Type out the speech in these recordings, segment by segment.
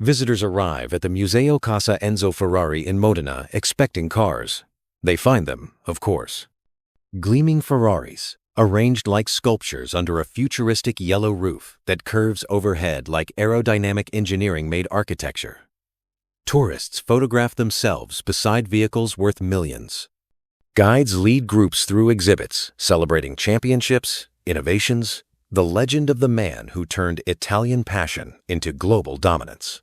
Visitors arrive at the Museo Casa Enzo Ferrari in Modena expecting cars. They find them, of course. Gleaming Ferraris, arranged like sculptures under a futuristic yellow roof that curves overhead like aerodynamic engineering-made architecture. Tourists photograph themselves beside vehicles worth millions. Guides lead groups through exhibits celebrating championships, innovations, the legend of the man who turned Italian passion into global dominance.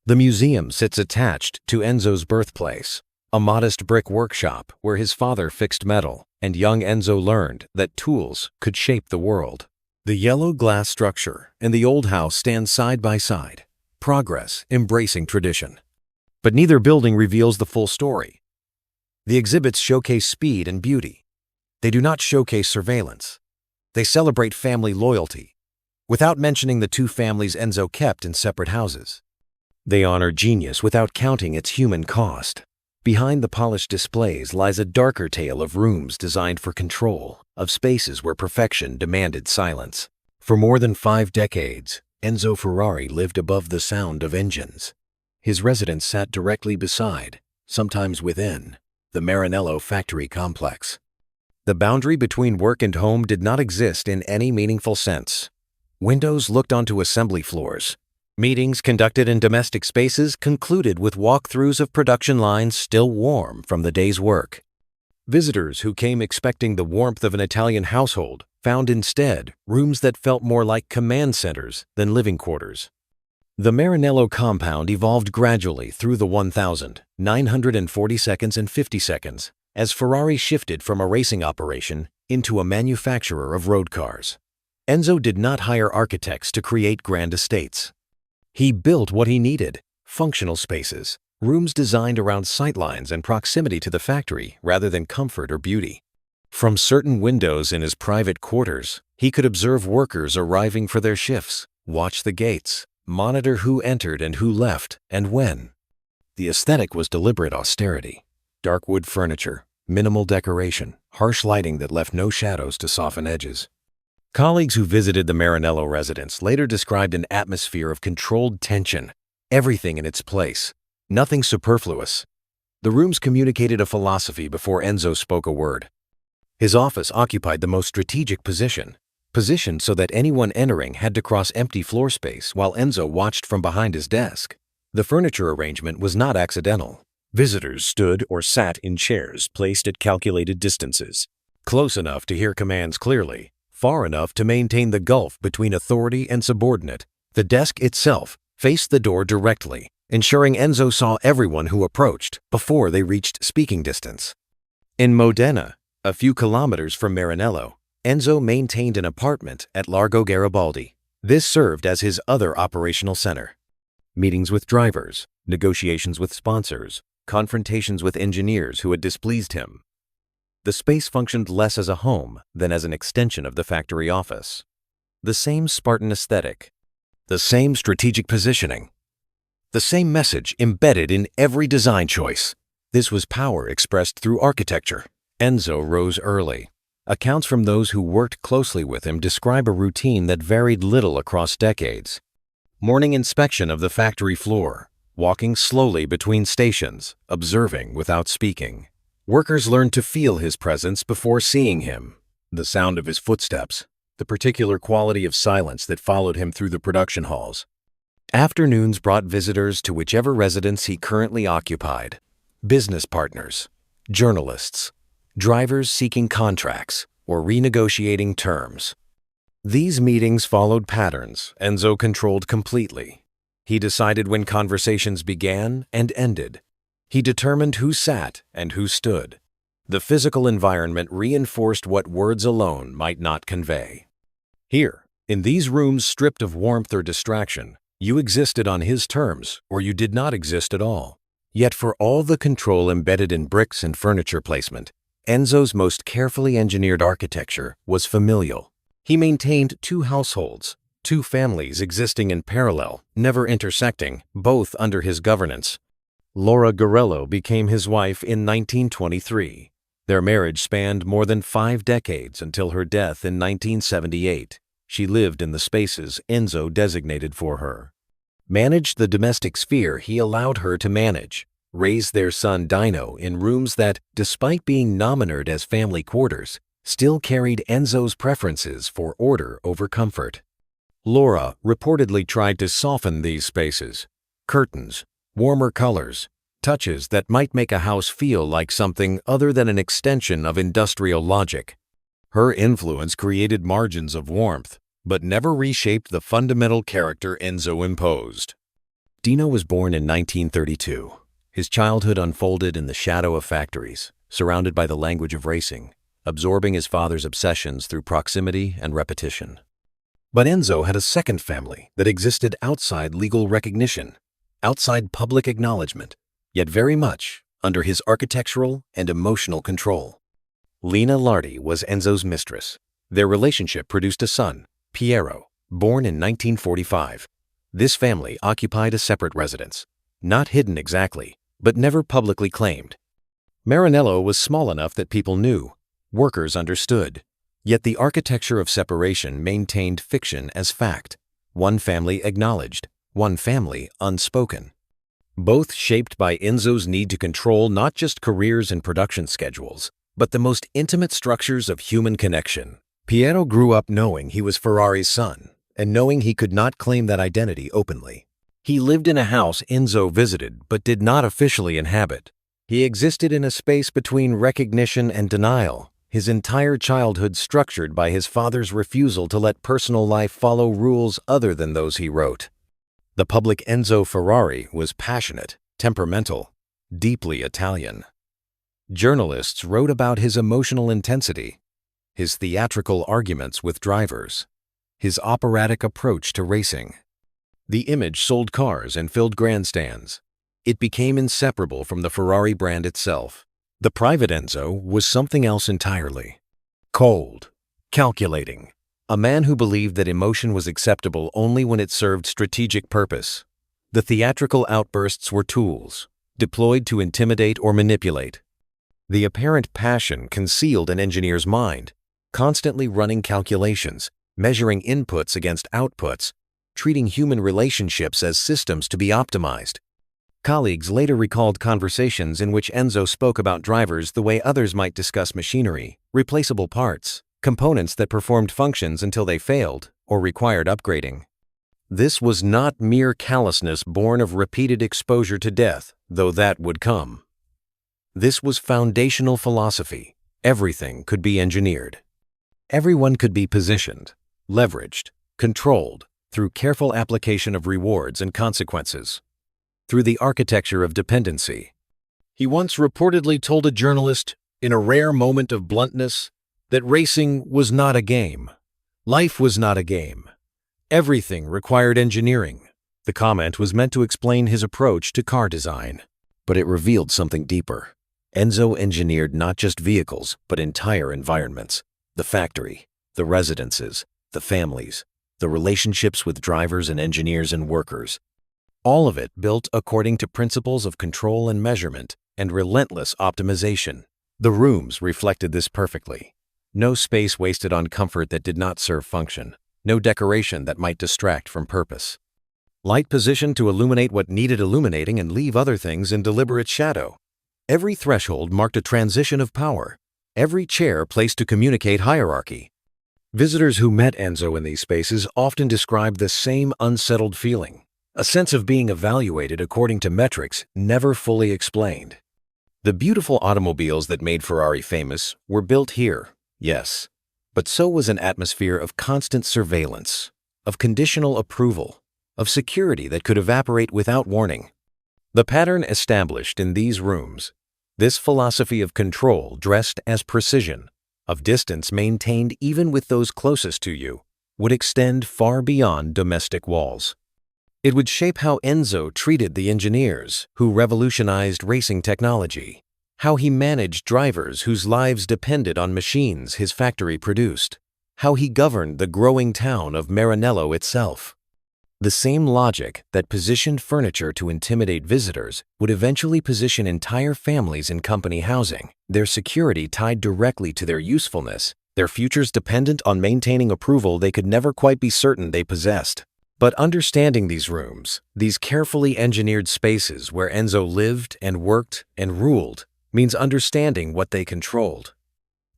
The museum sits attached to Enzo's birthplace, a modest brick workshop where his father fixed metal and young Enzo learned that tools could shape the world. The yellow glass structure and the old house stand side by side, progress embracing tradition. But neither building reveals the full story. The exhibits showcase speed and beauty. They do not showcase surveillance. They celebrate family loyalty, without mentioning the two families Enzo kept in separate houses. They honor genius without counting its human cost. Behind the polished displays lies a darker tale of rooms designed for control, of spaces where perfection demanded silence. For more than 5 decades, Enzo Ferrari lived above the sound of engines. His residence sat directly beside, sometimes within, the Maranello factory complex. The boundary between work and home did not exist in any meaningful sense. Windows looked onto assembly floors. Meetings conducted in domestic spaces concluded with walkthroughs of production lines still warm from the day's work. Visitors who came expecting the warmth of an Italian household found instead rooms that felt more like command centers than living quarters. The Maranello compound evolved gradually through the 1,940 and 50 seconds as Ferrari shifted from a racing operation into a manufacturer of road cars. Enzo did not hire architects to create grand estates. He built what he needed: functional spaces, rooms designed around sightlines and proximity to the factory rather than comfort or beauty. From certain windows in his private quarters, he could observe workers arriving for their shifts, watch the gates, monitor who entered and who left, and when. The aesthetic was deliberate austerity. Dark wood furniture, minimal decoration, harsh lighting that left no shadows to soften edges. Colleagues who visited the Maranello residence later described an atmosphere of controlled tension, everything in its place, nothing superfluous. The rooms communicated a philosophy before Enzo spoke a word. His office occupied the most strategic position, positioned so that anyone entering had to cross empty floor space while Enzo watched from behind his desk. The furniture arrangement was not accidental. Visitors stood or sat in chairs placed at calculated distances, close enough to hear commands clearly, far enough to maintain the gulf between authority and subordinate. The desk itself faced the door directly, ensuring Enzo saw everyone who approached before they reached speaking distance. In Modena, a few kilometers from Maranello, Enzo maintained an apartment at Largo Garibaldi. This served as his other operational center. Meetings with drivers, negotiations with sponsors, confrontations with engineers who had displeased him. The space functioned less as a home than as an extension of the factory office. The same Spartan aesthetic, the same strategic positioning, the same message embedded in every design choice. This was power expressed through architecture. Enzo rose early. Accounts from those who worked closely with him describe a routine that varied little across decades. Morning inspection of the factory floor, walking slowly between stations, observing without speaking. Workers learned to feel his presence before seeing him. The sound of his footsteps, the particular quality of silence that followed him through the production halls. Afternoons brought visitors to whichever residence he currently occupied. Business partners, journalists, drivers seeking contracts or renegotiating terms. These meetings followed patterns Enzo controlled completely. He decided when conversations began and ended. He determined who sat and who stood. The physical environment reinforced what words alone might not convey. Here, in these rooms stripped of warmth or distraction, you existed on his terms or you did not exist at all. Yet for all the control embedded in bricks and furniture placement, Enzo's most carefully engineered architecture was familial. He maintained 2 households, 2 families existing in parallel, never intersecting, both under his governance. Laura Garello became his wife in 1923. Their marriage spanned more than 5 decades until her death in 1978. She lived in the spaces Enzo designated for her. managed the domestic sphere he allowed her to manage, raised their son Dino in rooms that, despite being nominated as family quarters, still carried Enzo's preferences for order over comfort. Laura reportedly tried to soften these spaces. Curtains, warmer colors, touches that might make a house feel like something other than an extension of industrial logic. Her influence created margins of warmth, but never reshaped the fundamental character Enzo imposed. Dino was born in 1932. His childhood unfolded in the shadow of factories, surrounded by the language of racing, absorbing his father's obsessions through proximity and repetition. But Enzo had a second family that existed outside legal recognition, outside public acknowledgement, yet very much under his architectural and emotional control. Lina Lardi was Enzo's mistress. Their relationship produced a son, Piero, born in 1945. This family occupied a separate residence, not hidden exactly, but never publicly claimed. Maranello was small enough that people knew, workers understood, yet the architecture of separation maintained fiction as fact, one family acknowledged, one family unspoken. Both shaped by Enzo's need to control not just careers and production schedules, but the most intimate structures of human connection. Piero grew up knowing he was Ferrari's son, and knowing he could not claim that identity openly. He lived in a house Enzo visited but did not officially inhabit. He existed in a space between recognition and denial, his entire childhood structured by his father's refusal to let personal life follow rules other than those he wrote. The public Enzo Ferrari was passionate, temperamental, deeply Italian. Journalists wrote about his emotional intensity, his theatrical arguments with drivers, his operatic approach to racing. The image sold cars and filled grandstands. It became inseparable from the Ferrari brand itself. The private Enzo was something else entirely. Cold, calculating, a man who believed that emotion was acceptable only when it served strategic purpose. The theatrical outbursts were tools, deployed to intimidate or manipulate. The apparent passion concealed an engineer's mind, constantly running calculations, measuring inputs against outputs, treating human relationships as systems to be optimized. Colleagues later recalled conversations in which Enzo spoke about drivers the way others might discuss machinery, replaceable parts, components that performed functions until they failed or required upgrading. This was not mere callousness born of repeated exposure to death, though that would come. This was foundational philosophy. Everything could be engineered. Everyone could be positioned, leveraged, controlled through careful application of rewards and consequences, through the architecture of dependency. He once reportedly told a journalist, in a rare moment of bluntness, that racing was not a game. Life was not a game. Everything required engineering. The comment was meant to explain his approach to car design, but it revealed something deeper. Enzo engineered not just vehicles, but entire environments. The factory, the residences, the families, the relationships with drivers and engineers and workers. All of it built according to principles of control and measurement and relentless optimization. The rooms reflected this perfectly. No space wasted on comfort that did not serve function. No decoration that might distract from purpose. Light positioned to illuminate what needed illuminating and leave other things in deliberate shadow. Every threshold marked a transition of power. Every chair placed to communicate hierarchy. Visitors who met Enzo in these spaces often described the same unsettled feeling, a sense of being evaluated according to metrics never fully explained. The beautiful automobiles that made Ferrari famous were built here, yes, but so was an atmosphere of constant surveillance, of conditional approval, of security that could evaporate without warning. The pattern established in these rooms, this philosophy of control dressed as precision, of distance maintained even with those closest to you, would extend far beyond domestic walls. It would shape how Enzo treated the engineers who revolutionized racing technology, how he managed drivers whose lives depended on machines his factory produced, how he governed the growing town of Maranello itself. The same logic that positioned furniture to intimidate visitors would eventually position entire families in company housing, their security tied directly to their usefulness, their futures dependent on maintaining approval they could never quite be certain they possessed. But understanding these rooms, these carefully engineered spaces where Enzo lived and worked and ruled, means understanding what they controlled.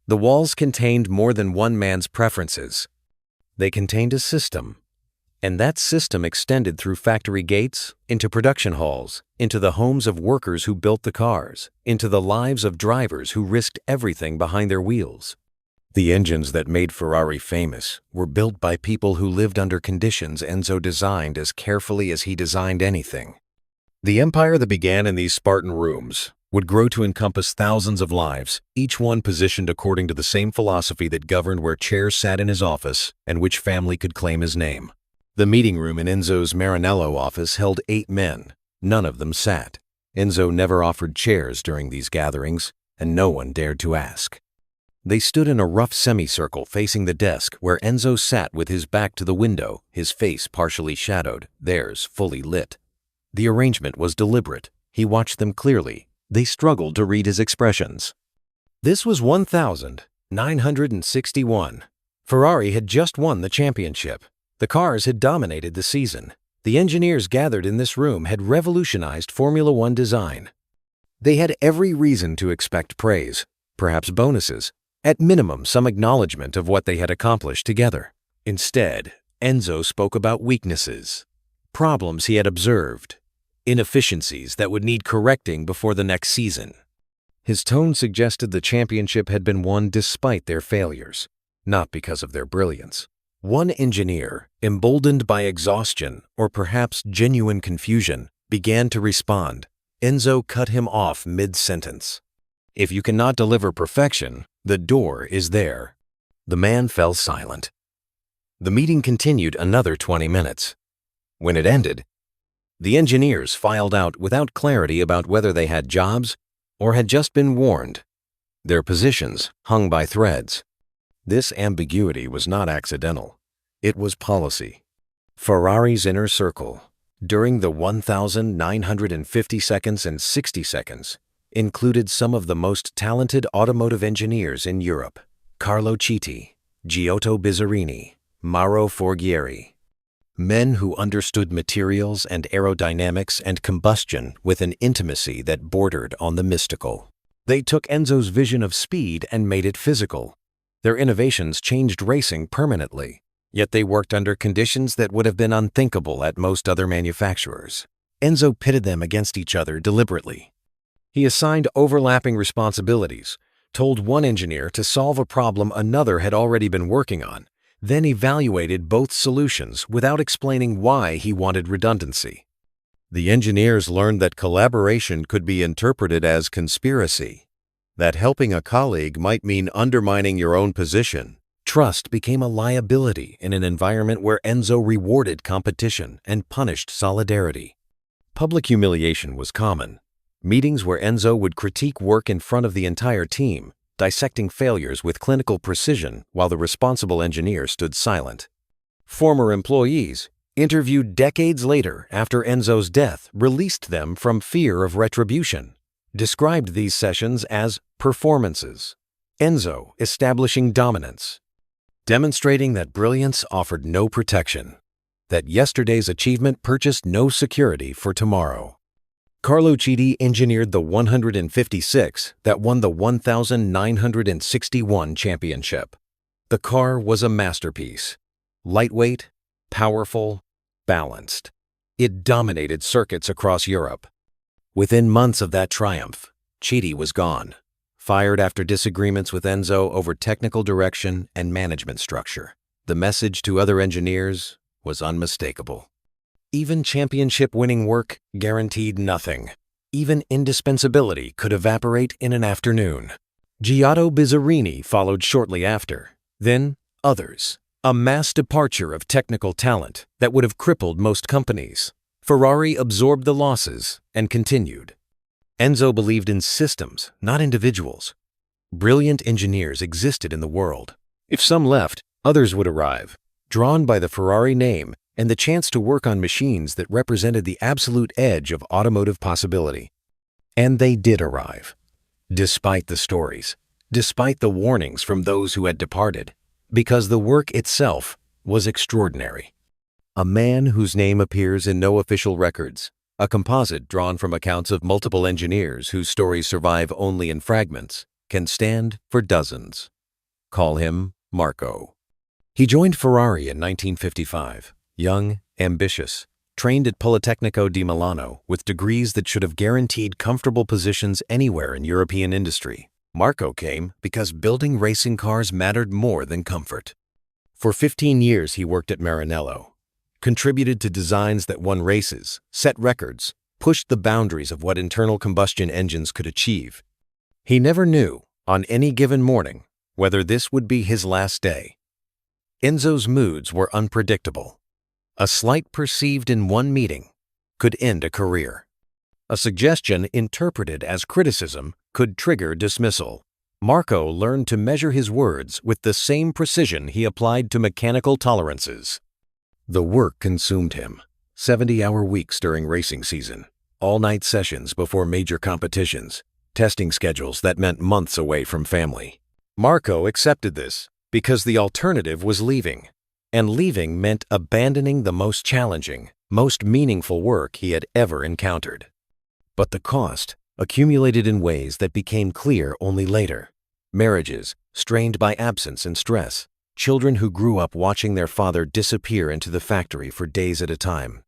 The walls contained more than one man's preferences. They contained a system, and that system extended through factory gates, into production halls, into the homes of workers who built the cars, into the lives of drivers who risked everything behind their wheels. The engines that made Ferrari famous were built by people who lived under conditions Enzo designed as carefully as he designed anything. The empire that began in these Spartan rooms would grow to encompass thousands of lives, each one positioned according to the same philosophy that governed where chairs sat in his office and which family could claim his name. The meeting room in Enzo's Maranello office held 8 men. None of them sat. Enzo never offered chairs during these gatherings, and no one dared to ask. They stood in a rough semicircle facing the desk where Enzo sat with his back to the window, his face partially shadowed, theirs fully lit. The arrangement was deliberate. He watched them clearly. They struggled to read his expressions. This was 1961. Ferrari had just won the championship. The cars had dominated the season. The engineers gathered in this room had revolutionized Formula One design. They had every reason to expect praise, perhaps bonuses, at minimum some acknowledgement of what they had accomplished together. Instead, Enzo spoke about weaknesses, problems he had observed, inefficiencies that would need correcting before the next season. His tone suggested the championship had been won despite their failures, not because of their brilliance. One engineer, emboldened by exhaustion or perhaps genuine confusion, began to respond. Enzo cut him off mid-sentence. If you cannot deliver perfection, the door is there. The man fell silent. The meeting continued another 20 minutes. When it ended, the engineers filed out without clarity about whether they had jobs or had just been warned. Their positions hung by threads. This ambiguity was not accidental. It was policy. Ferrari's inner circle, during the 1,950 seconds and 60 seconds, included some of the most talented automotive engineers in Europe: Carlo Citti, Giotto Bizzarini, Mauro Forghieri. Men who understood materials and aerodynamics and combustion with an intimacy that bordered on the mystical. They took Enzo's vision of speed and made it physical. Their innovations changed racing permanently, yet they worked under conditions that would have been unthinkable at most other manufacturers. Enzo pitted them against each other deliberately. He assigned overlapping responsibilities, told one engineer to solve a problem another had already been working on, then evaluated both solutions without explaining why he wanted redundancy. The engineers learned that collaboration could be interpreted as conspiracy, that helping a colleague might mean undermining your own position. Trust became a liability in an environment where Enzo rewarded competition and punished solidarity. Public humiliation was common. Meetings where Enzo would critique work in front of the entire team, dissecting failures with clinical precision while the responsible engineer stood silent. Former employees, interviewed decades later after Enzo's death, released them from fear of retribution, described these sessions as performances. Enzo establishing dominance, demonstrating that brilliance offered no protection, that yesterday's achievement purchased no security for tomorrow. Carlo Citti engineered the 156 that won the 1961 championship. The car was a masterpiece. Lightweight, powerful, balanced. It dominated circuits across Europe. Within months of that triumph, Citti was gone, fired after disagreements with Enzo over technical direction and management structure. The message to other engineers was unmistakable. Even championship-winning work guaranteed nothing. Even indispensability could evaporate in an afternoon. Giotto Bizzarini followed shortly after. Then, others. A mass departure of technical talent that would have crippled most companies. Ferrari absorbed the losses and continued. Enzo believed in systems, not individuals. Brilliant engineers existed in the world. If some left, others would arrive, drawn by the Ferrari name and the chance to work on machines that represented the absolute edge of automotive possibility. And they did arrive. Despite the stories, despite the warnings from those who had departed, because the work itself was extraordinary. A man whose name appears in no official records, a composite drawn from accounts of multiple engineers whose stories survive only in fragments, can stand for dozens. Call him Marco. He joined Ferrari in 1955, young, ambitious, trained at Politecnico di Milano with degrees that should have guaranteed comfortable positions anywhere in European industry. Marco came because building racing cars mattered more than comfort. For 15 years he worked at Maranello, contributed to designs that won races, set records, pushed the boundaries of what internal combustion engines could achieve. He never knew, on any given morning, whether this would be his last day. Enzo's moods were unpredictable. A slight perceived in one meeting could end a career. A suggestion interpreted as criticism could trigger dismissal. Marco learned to measure his words with the same precision he applied to mechanical tolerances. The work consumed him. 70-hour weeks during racing season, all-night sessions before major competitions, testing schedules that meant months away from family. Marco accepted this because the alternative was leaving. And leaving meant abandoning the most challenging, most meaningful work he had ever encountered. But the cost accumulated in ways that became clear only later. Marriages strained by absence and stress, children who grew up watching their father disappear into the factory for days at a time.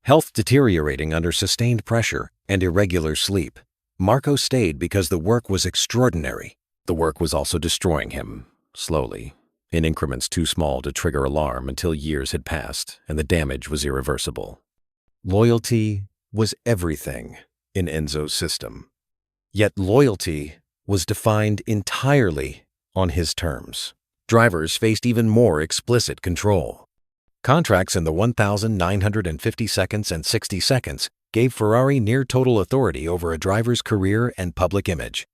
Health deteriorating under sustained pressure and irregular sleep. Marco stayed because the work was extraordinary. The work was also destroying him, slowly, in increments too small to trigger alarm until years had passed and the damage was irreversible. Loyalty was everything in Enzo's system. Yet loyalty was defined entirely on his terms. Drivers faced even more explicit control. Contracts in the 1,950 seconds and 60 seconds gave Ferrari near total authority over a driver's career and public image.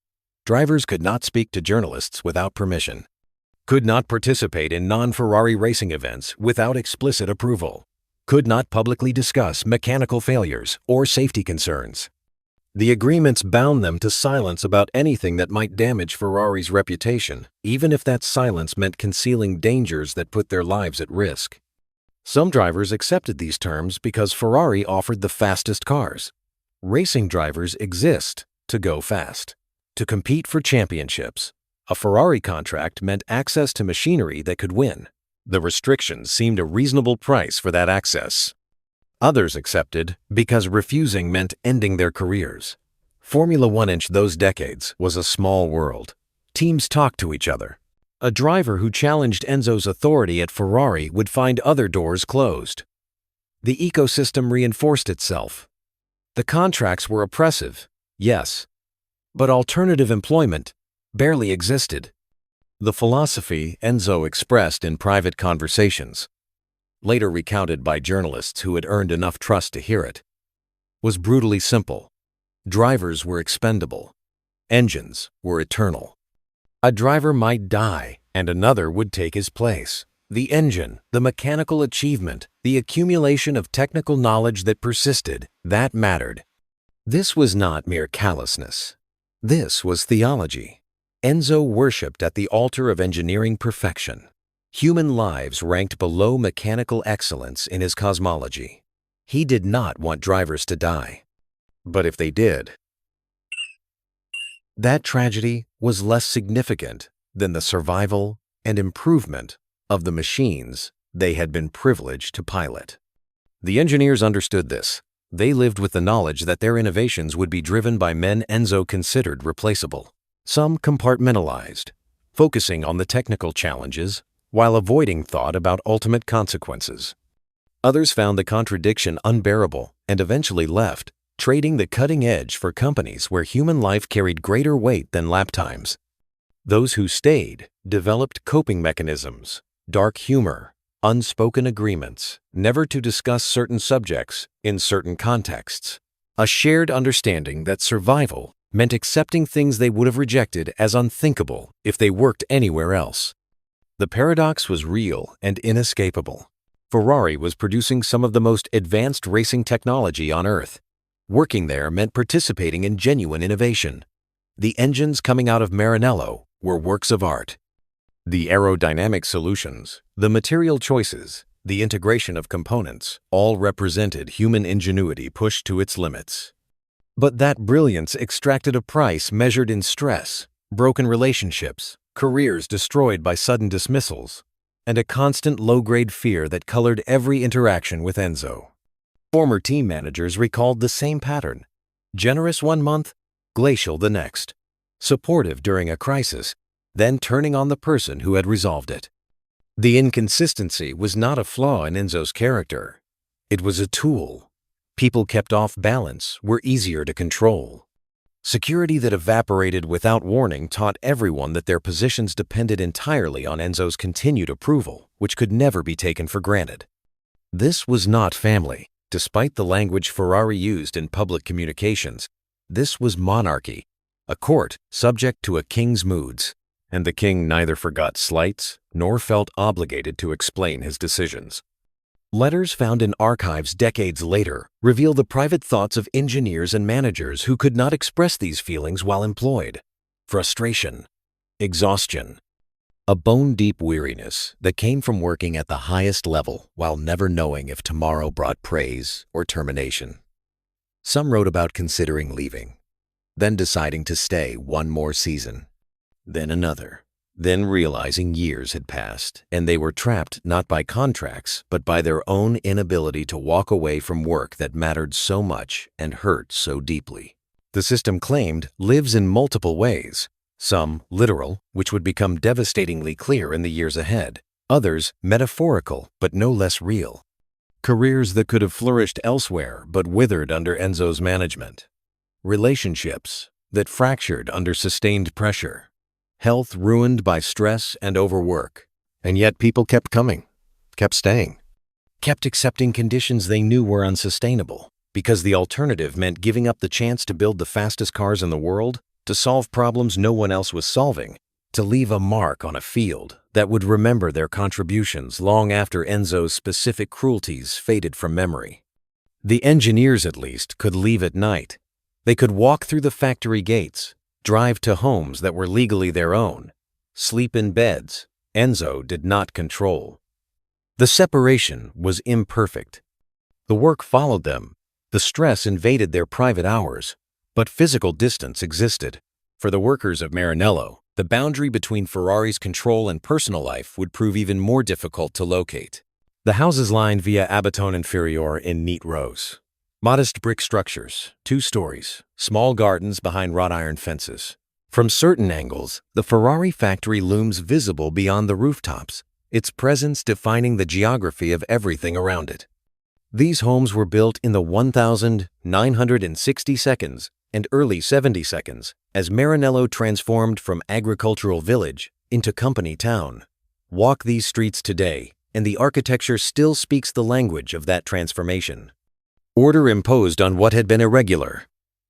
Drivers could not speak to journalists without permission, could not participate in non-Ferrari racing events without explicit approval, could not publicly discuss mechanical failures or safety concerns. The agreements bound them to silence about anything that might damage Ferrari's reputation, even if that silence meant concealing dangers that put their lives at risk. Some drivers accepted these terms because Ferrari offered the fastest cars. Racing drivers exist to go fast, to compete for championships. A Ferrari contract meant access to machinery that could win. The restrictions seemed a reasonable price for that access. Others accepted because refusing meant ending their careers. Formula One in those decades was a small world. Teams talked to each other. A driver who challenged Enzo's authority at Ferrari would find other doors closed. The ecosystem reinforced itself. The contracts were oppressive, yes, but alternative employment barely existed. The philosophy Enzo expressed in private conversations, later recounted by journalists who had earned enough trust to hear it, was brutally simple. Drivers were expendable. Engines were eternal. A driver might die and another would take his place. The engine, the mechanical achievement, the accumulation of technical knowledge that persisted, that mattered. This was not mere callousness. This was theology. Enzo worshipped at the altar of engineering perfection. Human lives ranked below mechanical excellence in his cosmology. He did not want drivers to die. But if they did, that tragedy was less significant than the survival and improvement of the machines they had been privileged to pilot. The engineers understood this. They lived with the knowledge that their innovations would be driven by men Enzo considered replaceable. Some compartmentalized, focusing on the technical challenges while avoiding thought about ultimate consequences. Others found the contradiction unbearable and eventually left, trading the cutting edge for companies where human life carried greater weight than lap times. Those who stayed developed coping mechanisms, dark humor, unspoken agreements, never to discuss certain subjects in certain contexts, a shared understanding that survival meant accepting things they would have rejected as unthinkable if they worked anywhere else. The paradox was real and inescapable. Ferrari was producing some of the most advanced racing technology on Earth. Working there meant participating in genuine innovation. The engines coming out of Maranello were works of art. The aerodynamic solutions, the material choices, the integration of components, all represented human ingenuity pushed to its limits. But that brilliance extracted a price measured in stress, broken relationships, careers destroyed by sudden dismissals, and a constant low-grade fear that colored every interaction with Enzo. Former team managers recalled the same pattern: generous one month, glacial the next, supportive during a crisis, then turning on the person who had resolved it. The inconsistency was not a flaw in Enzo's character. It was a tool. People kept off balance were easier to control. Security that evaporated without warning taught everyone that their positions depended entirely on Enzo's continued approval, which could never be taken for granted. This was not family. Despite the language Ferrari used in public communications, this was monarchy, a court subject to a king's moods, and the king neither forgot slights nor felt obligated to explain his decisions. Letters found in archives decades later reveal the private thoughts of engineers and managers who could not express these feelings while employed: frustration, exhaustion, a bone-deep weariness that came from working at the highest level while never knowing if tomorrow brought praise or termination. Some wrote about considering leaving, then deciding to stay one more season, then another, then realizing years had passed and they were trapped not by contracts but by their own inability to walk away from work that mattered so much and hurt so deeply. The system claimed lives in multiple ways. Some literal, which would become devastatingly clear in the years ahead. Others metaphorical, but no less real. Careers that could have flourished elsewhere but withered under Enzo's management. Relationships that fractured under sustained pressure. Health ruined by stress and overwork. And yet people kept coming, kept staying, kept accepting conditions they knew were unsustainable, because the alternative meant giving up the chance to build the fastest cars in the world, to solve problems no one else was solving, to leave a mark on a field that would remember their contributions long after Enzo's specific cruelties faded from memory. The engineers, at least, could leave at night. They could walk through the factory gates, drive to homes that were legally their own, sleep in beds Enzo did not control. The separation was imperfect. The work followed them. The stress invaded their private hours. But physical distance existed. For the workers of Maranello, the boundary between Ferrari's control and personal life would prove even more difficult to locate. The houses lined Via Abitone Inferiore in neat rows. Modest brick structures, 2 stories, small gardens behind wrought iron fences. From certain angles, the Ferrari factory looms visible beyond the rooftops, its presence defining the geography of everything around it. These homes were built in the 1960 seconds and early 70 seconds as Maranello transformed from agricultural village into company town. Walk these streets today, and the architecture still speaks the language of that transformation. Order imposed on what had been irregular.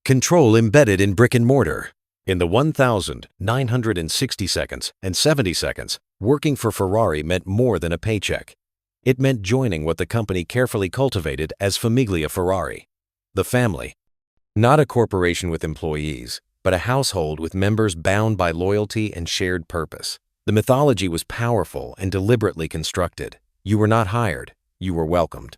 Control embedded in brick and mortar. In the 1960 seconds and 70 seconds, working for Ferrari meant more than a paycheck. It meant joining what the company carefully cultivated as Famiglia Ferrari, the family. Not a corporation with employees, but a household with members bound by loyalty and shared purpose. The mythology was powerful and deliberately constructed. You were not hired, you were welcomed.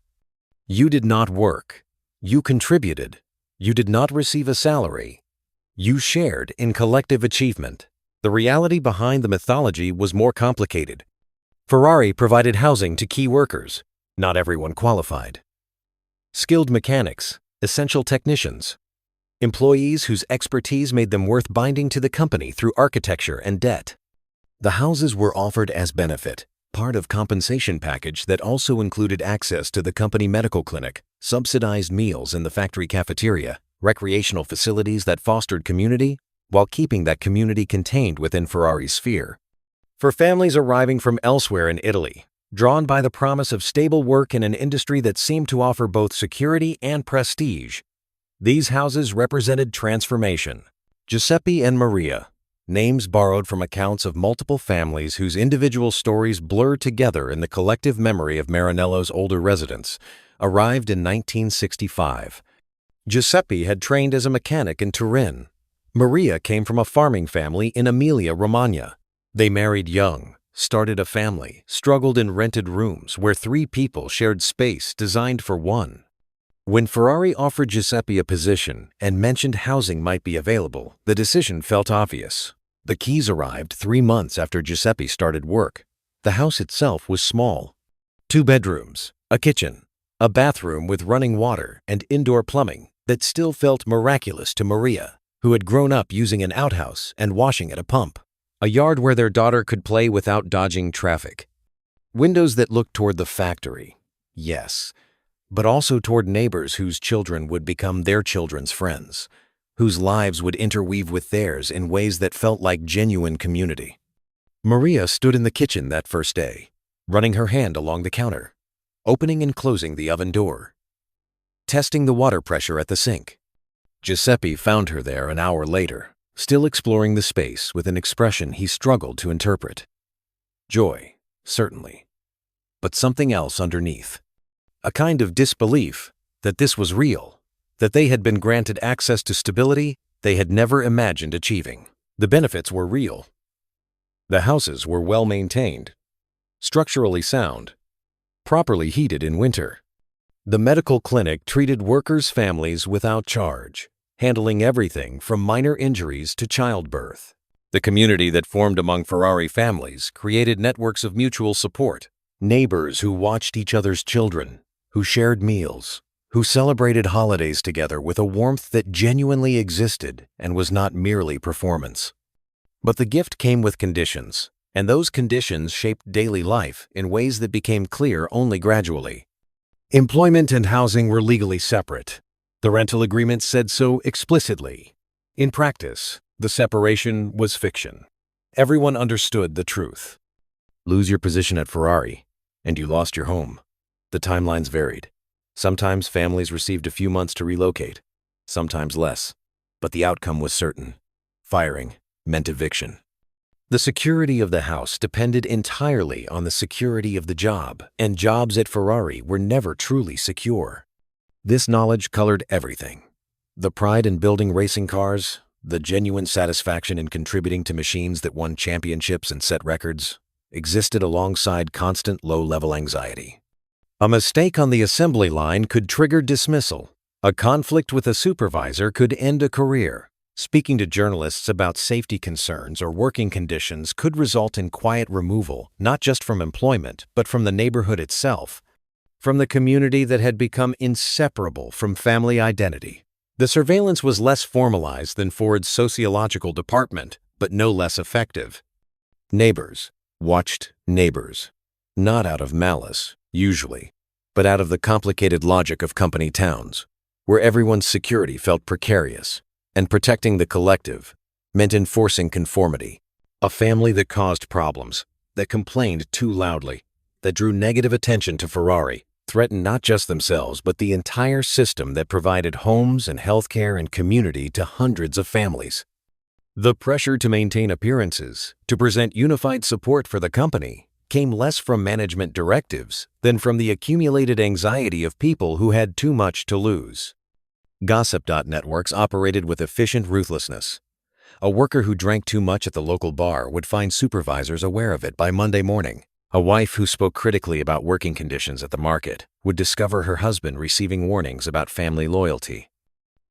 You did not work. You contributed. You did not receive a salary. You shared in collective achievement. The reality behind the mythology was more complicated. Ferrari provided housing to key workers. Not everyone qualified. Skilled mechanics, essential technicians. Employees whose expertise made them worth binding to the company through architecture and debt. The houses were offered as benefit, part of compensation package that also included access to the company medical clinic, subsidized meals in the factory cafeteria, recreational facilities that fostered community, while keeping that community contained within Ferrari's sphere. For families arriving from elsewhere in Italy, drawn by the promise of stable work in an industry that seemed to offer both security and prestige, these houses represented transformation. Giuseppe and Maria, names borrowed from accounts of multiple families whose individual stories blur together in the collective memory of Maranello's older residents, arrived in 1965. Giuseppe had trained as a mechanic in Turin. Maria came from a farming family in Emilia-Romagna. They married young, started a family, struggled in rented rooms where 3 people shared space designed for one. When Ferrari offered Giuseppe a position and mentioned housing might be available, the decision felt obvious. The keys arrived 3 months after Giuseppe started work. The house itself was small. 2 bedrooms, a kitchen, a bathroom with running water and indoor plumbing that still felt miraculous to Maria, who had grown up using an outhouse and washing at a pump. A yard where their daughter could play without dodging traffic. Windows that looked toward the factory, yes, but also toward neighbors whose children would become their children's friends, whose lives would interweave with theirs in ways that felt like genuine community. Maria stood in the kitchen that first day, running her hand along the counter, opening and closing the oven door, testing the water pressure at the sink. Giuseppe found her there an hour later, still exploring the space with an expression he struggled to interpret. Joy, certainly, but something else underneath. A kind of disbelief that this was real, that they had been granted access to stability they had never imagined achieving. The benefits were real. The houses were well maintained, structurally sound, properly heated in winter. The medical clinic treated workers' families without charge, handling everything from minor injuries to childbirth. The community that formed among Ferrari families created networks of mutual support, neighbors who watched each other's children, who shared meals, who celebrated holidays together with a warmth that genuinely existed and was not merely performance. But the gift came with conditions, and those conditions shaped daily life in ways that became clear only gradually. Employment and housing were legally separate. The rental agreement said so explicitly. In practice, the separation was fiction. Everyone understood the truth. Lose your position at Ferrari, and you lost your home. The timelines varied. Sometimes families received a few months to relocate, sometimes less, but the outcome was certain. Firing meant eviction. The security of the house depended entirely on the security of the job, and jobs at Ferrari were never truly secure. This knowledge colored everything. The pride in building racing cars, the genuine satisfaction in contributing to machines that won championships and set records, existed alongside constant low-level anxiety. A mistake on the assembly line could trigger dismissal. A conflict with a supervisor could end a career. Speaking to journalists about safety concerns or working conditions could result in quiet removal, not just from employment, but from the neighborhood itself, from the community that had become inseparable from family identity. The surveillance was less formalized than Ford's sociological department, but no less effective. Neighbors watched neighbors, not out of malice, usually, but out of the complicated logic of company towns, where everyone's security felt precarious. And protecting the collective meant enforcing conformity. A family that caused problems, that complained too loudly, that drew negative attention to Ferrari, threatened not just themselves but the entire system that provided homes and healthcare and community to hundreds of families. The pressure to maintain appearances, to present unified support for the company, came less from management directives than from the accumulated anxiety of people who had too much to lose. Gossip networks operated with efficient ruthlessness. A worker who drank too much at the local bar would find supervisors aware of it by Monday morning. A wife who spoke critically about working conditions at the market would discover her husband receiving warnings about family loyalty.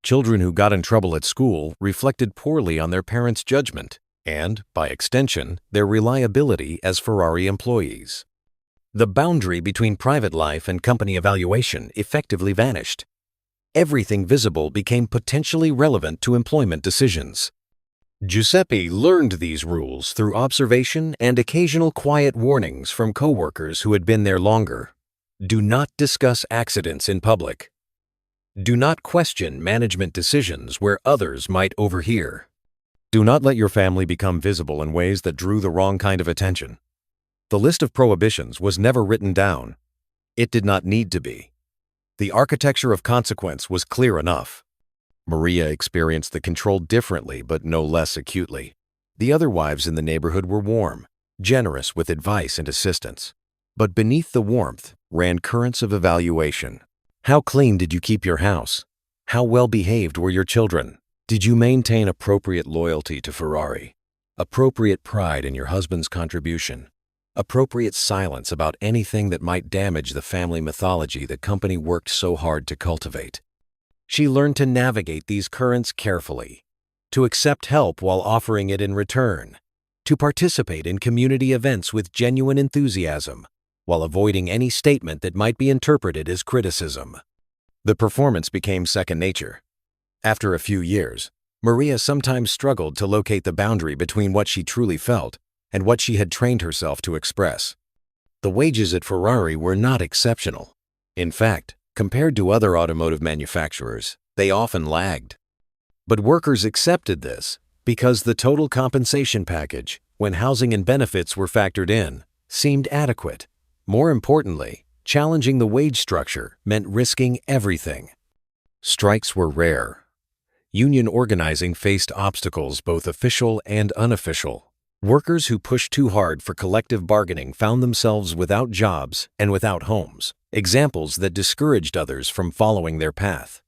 Children who got in trouble at school reflected poorly on their parents' judgment and, by extension, their reliability as Ferrari employees. The boundary between private life and company evaluation effectively vanished. Everything visible became potentially relevant to employment decisions. Giuseppe learned these rules through observation and occasional quiet warnings from coworkers who had been there longer. Do not discuss accidents in public. Do not question management decisions where others might overhear. Do not let your family become visible in ways that drew the wrong kind of attention. The list of prohibitions was never written down. It did not need to be. The architecture of consequence was clear enough. Maria experienced the control differently but no less acutely. The other wives in the neighborhood were warm, generous with advice and assistance. But beneath the warmth ran currents of evaluation. How clean did you keep your house? How well behaved were your children? Did you maintain appropriate loyalty to Ferrari? Appropriate pride in your husband's contribution? appropriate silence about anything that might damage the family mythology the company worked so hard to cultivate. She learned to navigate these currents carefully, to accept help while offering it in return, to participate in community events with genuine enthusiasm, while avoiding any statement that might be interpreted as criticism. The performance became second nature. After a few years, Maria sometimes struggled to locate the boundary between what she truly felt and what she had trained herself to express. The wages at Ferrari were not exceptional. In fact, compared to other automotive manufacturers, they often lagged. But workers accepted this because the total compensation package, when housing and benefits were factored in, seemed adequate. More importantly, challenging the wage structure meant risking everything. Strikes were rare. Union organizing faced obstacles both official and unofficial. Workers who pushed too hard for collective bargaining found themselves without jobs and without homes, examples that discouraged others from following their path.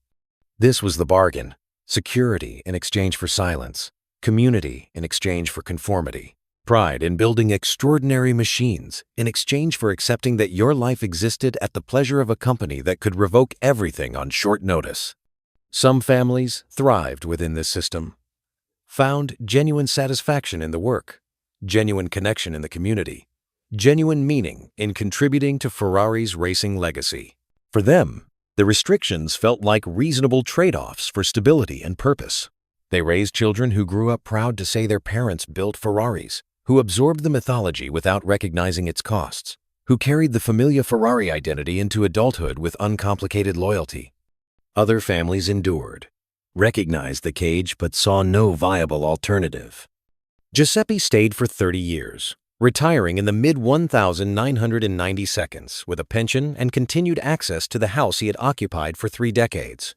This was the bargain: security in exchange for silence, community in exchange for conformity, pride in building extraordinary machines in exchange for accepting that your life existed at the pleasure of a company that could revoke everything on short notice. Some families thrived within this system, found genuine satisfaction in the work, genuine connection in the community, genuine meaning in contributing to Ferrari's racing legacy. For them, the restrictions felt like reasonable trade-offs for stability and purpose. They raised children who grew up proud to say their parents built Ferraris, who absorbed the mythology without recognizing its costs, who carried the familia Ferrari identity into adulthood with uncomplicated loyalty. Other families endured, recognized the cage but saw no viable alternative. Giuseppe stayed for 30 years, retiring in the mid-1990s with a pension and continued access to the house he had occupied for 3 decades.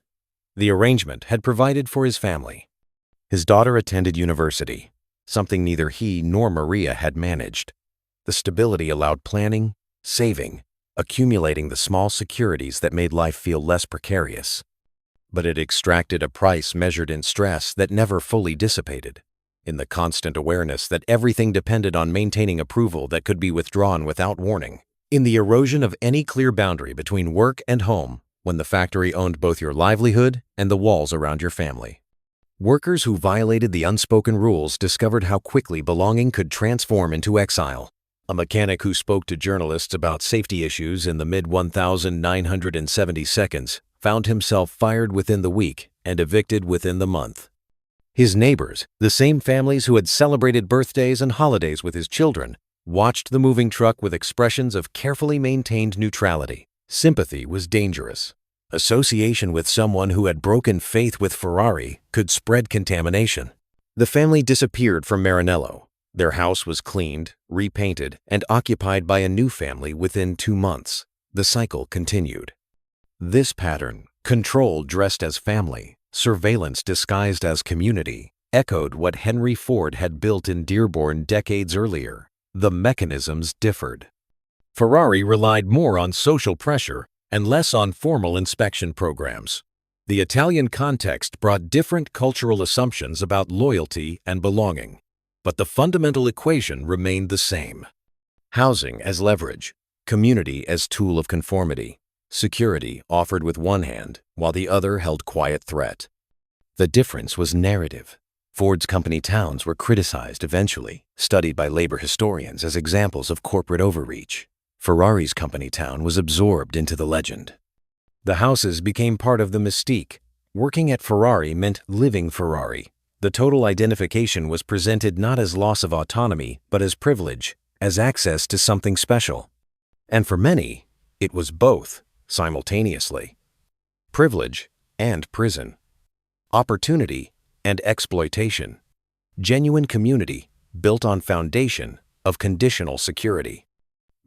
The arrangement had provided for his family. His daughter attended university, something neither he nor Maria had managed. The stability allowed planning, saving, accumulating the small securities that made life feel less precarious. But it extracted a price measured in stress that never fully dissipated, in the constant awareness that everything depended on maintaining approval that could be withdrawn without warning, in the erosion of any clear boundary between work and home when the factory owned both your livelihood and the walls around your family. Workers who violated the unspoken rules discovered how quickly belonging could transform into exile. A mechanic who spoke to journalists about safety issues in the mid-1970s found himself fired within the week and evicted within the month. His neighbors, the same families who had celebrated birthdays and holidays with his children, watched the moving truck with expressions of carefully maintained neutrality. Sympathy was dangerous. Association with someone who had broken faith with Ferrari could spread contamination. The family disappeared from Maranello. Their house was cleaned, repainted, and occupied by a new family within 2 months. The cycle continued. This pattern, control dressed as family, surveillance disguised as community, echoed what Henry Ford had built in Dearborn decades earlier. The mechanisms differed. Ferrari relied more on social pressure and less on formal inspection programs. The Italian context brought different cultural assumptions about loyalty and belonging, but the fundamental equation remained the same. Housing as leverage, community as tool of conformity, security offered with one hand while the other held quiet threat. The difference was narrative. Ford's company towns were criticized eventually, studied by labor historians as examples of corporate overreach. Ferrari's company town was absorbed into the legend. The houses became part of the mystique. Working at Ferrari meant living Ferrari. The total identification was presented not as loss of autonomy, but as privilege, as access to something special. And for many, it was both, simultaneously. Privilege and prison. Opportunity and exploitation. Genuine community built on foundation of conditional security.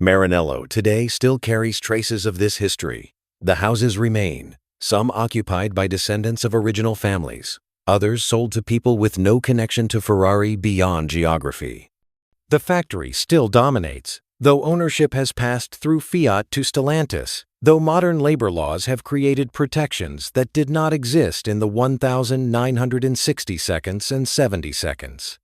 Maranello today still carries traces of this history. The houses remain, some occupied by descendants of original families, others sold to people with no connection to Ferrari beyond geography. The factory still dominates, though ownership has passed through Fiat to Stellantis, though modern labor laws have created protections that did not exist in the 1960s and 70s.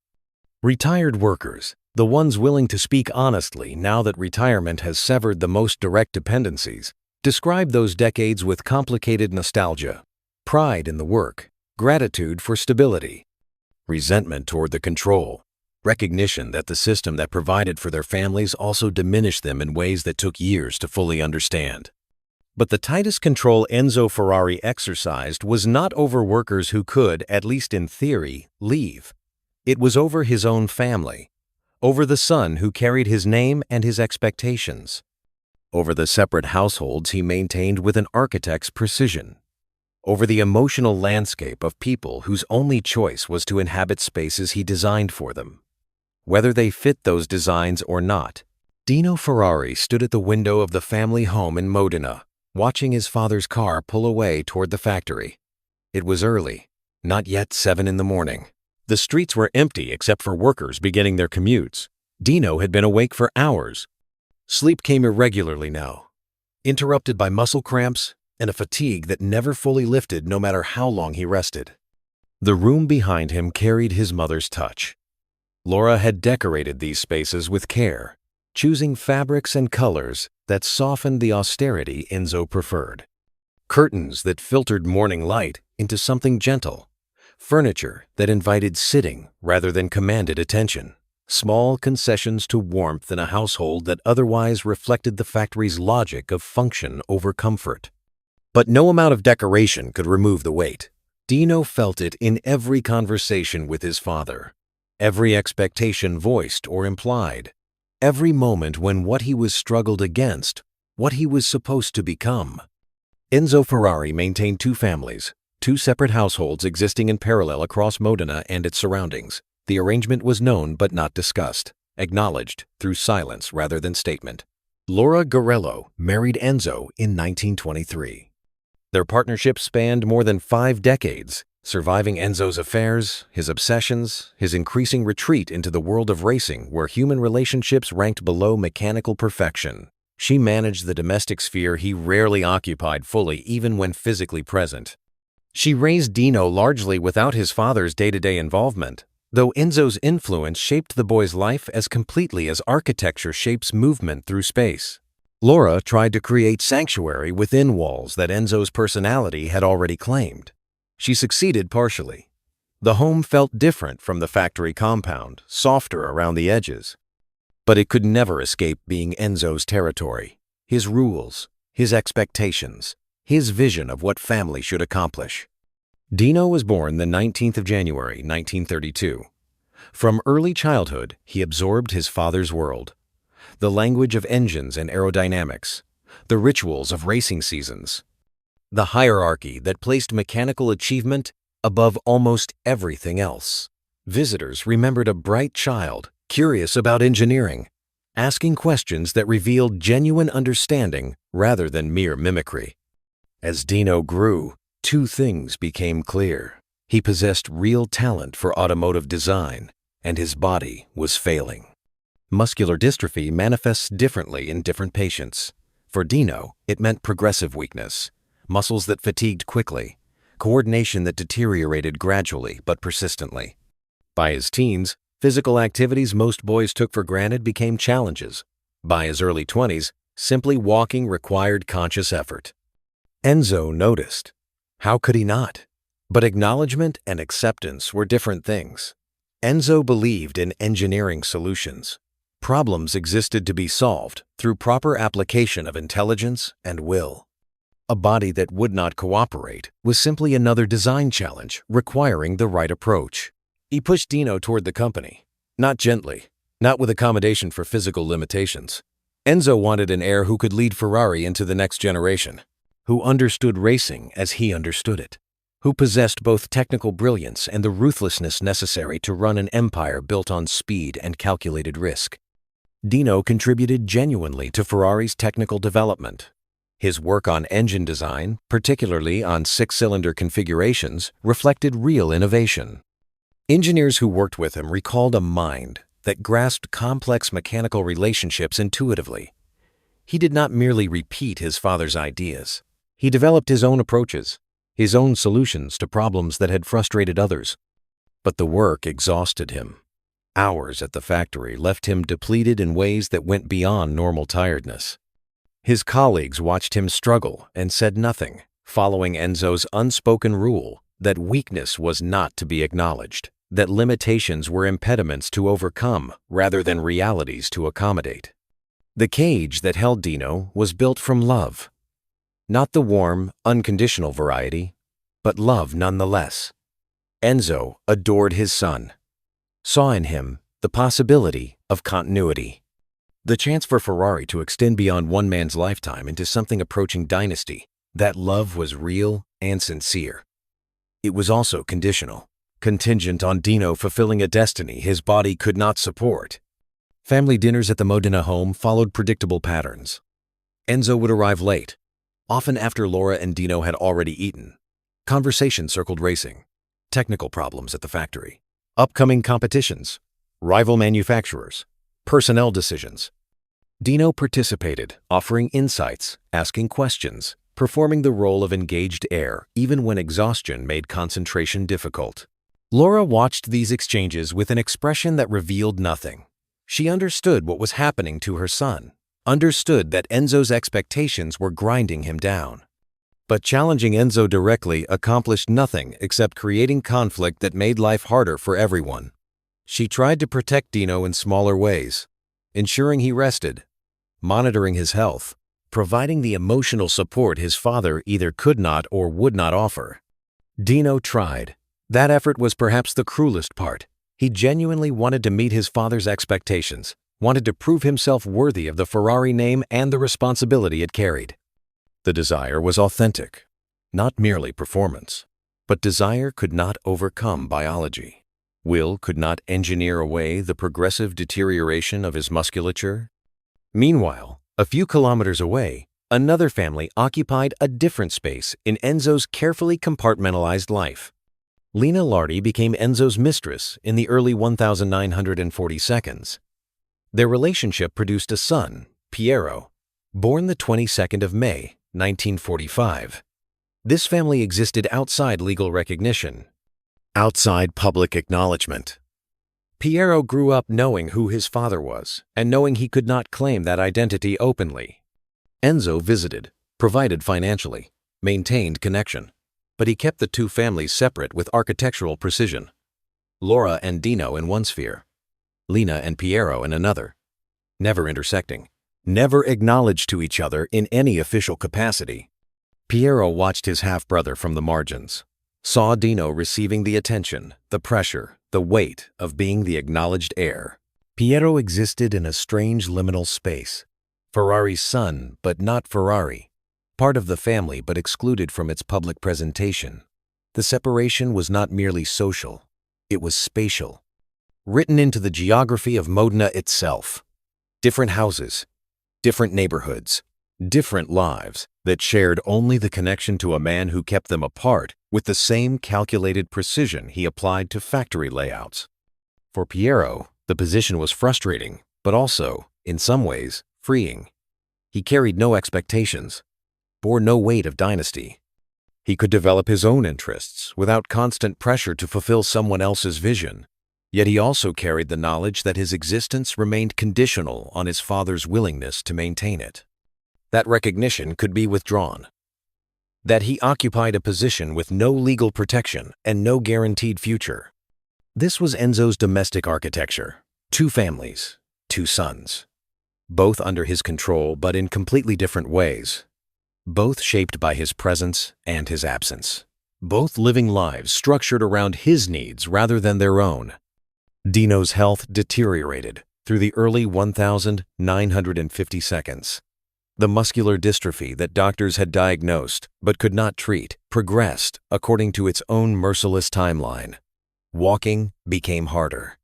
Retired workers, The ones willing to speak honestly now that retirement has severed the most direct dependencies describe those decades with complicated nostalgia, pride in the work, gratitude for stability, resentment toward the control, recognition that the system that provided for their families also diminished them in ways that took years to fully understand. But the tightest control Enzo Ferrari exercised was not over workers who could, at least in theory, leave. It was over his own family, over the son who carried his name and his expectations, over the separate households he maintained with an architect's precision, over the emotional landscape of people whose only choice was to inhabit spaces he designed for them. Whether they fit those designs or not, Dino Ferrari stood at the window of the family home in Modena, watching his father's car pull away toward the factory. It was early, not yet 7 in the morning. The streets were empty except for workers beginning their commutes. Dino had been awake for hours. Sleep came irregularly now, interrupted by muscle cramps and a fatigue that never fully lifted no matter how long he rested. The room behind him carried his mother's touch. Laura had decorated these spaces with care, choosing fabrics and colors that softened the austerity Enzo preferred. Curtains that filtered morning light into something gentle, furniture that invited sitting rather than commanded attention, small concessions to warmth in a household that otherwise reflected the factory's logic of function over comfort. But no amount of decoration could remove the weight. Dino felt it in every conversation with his father, every expectation voiced or implied, every moment when what he was struggled against, what he was supposed to become. Enzo Ferrari maintained 2 families, 2 separate households existing in parallel across Modena and its surroundings. The arrangement was known but not discussed, acknowledged through silence rather than statement. Laura Garello married Enzo in 1923. Their partnership spanned more than 5 decades, surviving Enzo's affairs, his obsessions, his increasing retreat into the world of racing where human relationships ranked below mechanical perfection. She managed the domestic sphere he rarely occupied fully even when physically present. She raised Dino largely without his father's day-to-day involvement, though Enzo's influence shaped the boy's life as completely as architecture shapes movement through space. Laura tried to create sanctuary within walls that Enzo's personality had already claimed. She succeeded partially. The home felt different from the factory compound, softer around the edges. But it could never escape being Enzo's territory, his rules, his expectations, his vision of what family should accomplish. Dino was born the 19th of January, 1932. From early childhood, he absorbed his father's world. The language of engines and aerodynamics, the rituals of racing seasons, the hierarchy that placed mechanical achievement above almost everything else. Visitors remembered a bright child, curious about engineering, asking questions that revealed genuine understanding rather than mere mimicry. As Dino grew, 2 things became clear. He possessed real talent for automotive design, and his body was failing. Muscular dystrophy manifests differently in different patients. For Dino, it meant progressive weakness, muscles that fatigued quickly, coordination that deteriorated gradually but persistently. By his teens, physical activities most boys took for granted became challenges. By his early 20s, simply walking required conscious effort. Enzo noticed. How could he not? But acknowledgement and acceptance were different things. Enzo believed in engineering solutions. Problems existed to be solved through proper application of intelligence and will. A body that would not cooperate was simply another design challenge requiring the right approach. He pushed Dino toward the company, not gently, not with accommodation for physical limitations. Enzo wanted an heir who could lead Ferrari into the next generation, who understood racing as he understood it, who possessed both technical brilliance and the ruthlessness necessary to run an empire built on speed and calculated risk. Dino contributed genuinely to Ferrari's technical development. His work on engine design, particularly on 6-cylinder configurations, reflected real innovation. Engineers who worked with him recalled a mind that grasped complex mechanical relationships intuitively. He did not merely repeat his father's ideas. He developed his own approaches, his own solutions to problems that had frustrated others. But the work exhausted him. Hours at the factory left him depleted in ways that went beyond normal tiredness. His colleagues watched him struggle and said nothing, following Enzo's unspoken rule that weakness was not to be acknowledged, that limitations were impediments to overcome rather than realities to accommodate. The cage that held Dino was built from love. Not the warm, unconditional variety, but love nonetheless. Enzo adored his son, saw in him the possibility of continuity. The chance for Ferrari to extend beyond one man's lifetime into something approaching dynasty. That love was real and sincere. It was also conditional, contingent on Dino fulfilling a destiny his body could not support. Family dinners at the Modena home followed predictable patterns. Enzo would arrive late, often after Laura and Dino had already eaten. Conversation circled racing, technical problems at the factory, upcoming competitions, rival manufacturers, personnel decisions. Dino participated, offering insights, asking questions, performing the role of engaged heir even when exhaustion made concentration difficult. Laura watched these exchanges with an expression that revealed nothing. She understood what was happening to her son, understood that Enzo's expectations were grinding him down. But challenging Enzo directly accomplished nothing except creating conflict that made life harder for everyone. She tried to protect Dino in smaller ways, ensuring he rested, monitoring his health, providing the emotional support his father either could not or would not offer. Dino tried. That effort was perhaps the cruelest part. He genuinely wanted to meet his father's expectations, wanted to prove himself worthy of the Ferrari name and the responsibility it carried. The desire was authentic, not merely performance. But desire could not overcome biology. Will could not engineer away the progressive deterioration of his musculature. Meanwhile, a few kilometers away, another family occupied a different space in Enzo's carefully compartmentalized life. Lina Lardi became Enzo's mistress in the early 1940s. Their relationship produced a son, Piero, born the 22nd of May, 1945. This family existed outside legal recognition, outside public acknowledgement. Piero grew up knowing who his father was and knowing he could not claim that identity openly. Enzo visited, provided financially, maintained connection, but he kept the two families separate with architectural precision. Laura and Dino in one sphere, Lina and Piero in another, never intersecting, never acknowledged to each other in any official capacity. Piero watched his half-brother from the margins, saw Dino receiving the attention, the pressure, the weight of being the acknowledged heir. Piero existed in a strange liminal space. Ferrari's son, but not Ferrari. Part of the family, but excluded from its public presentation. The separation was not merely social, it was spatial. Written into the geography of Modena itself. Different houses, different neighborhoods, different lives that shared only the connection to a man who kept them apart with the same calculated precision he applied to factory layouts. For Piero, the position was frustrating, but also, in some ways, freeing. He carried no expectations, bore no weight of dynasty. He could develop his own interests without constant pressure to fulfill someone else's vision. Yet he also carried the knowledge that his existence remained conditional on his father's willingness to maintain it. That recognition could be withdrawn. That he occupied a position with no legal protection and no guaranteed future. This was Enzo's domestic architecture. Two families, two sons. Both under his control, but in completely different ways. Both shaped by his presence and his absence. Both living lives structured around his needs rather than their own. Dino's health deteriorated through the early 1950s. The muscular dystrophy that doctors had diagnosed but could not treat progressed according to its own merciless timeline. Walking became harder.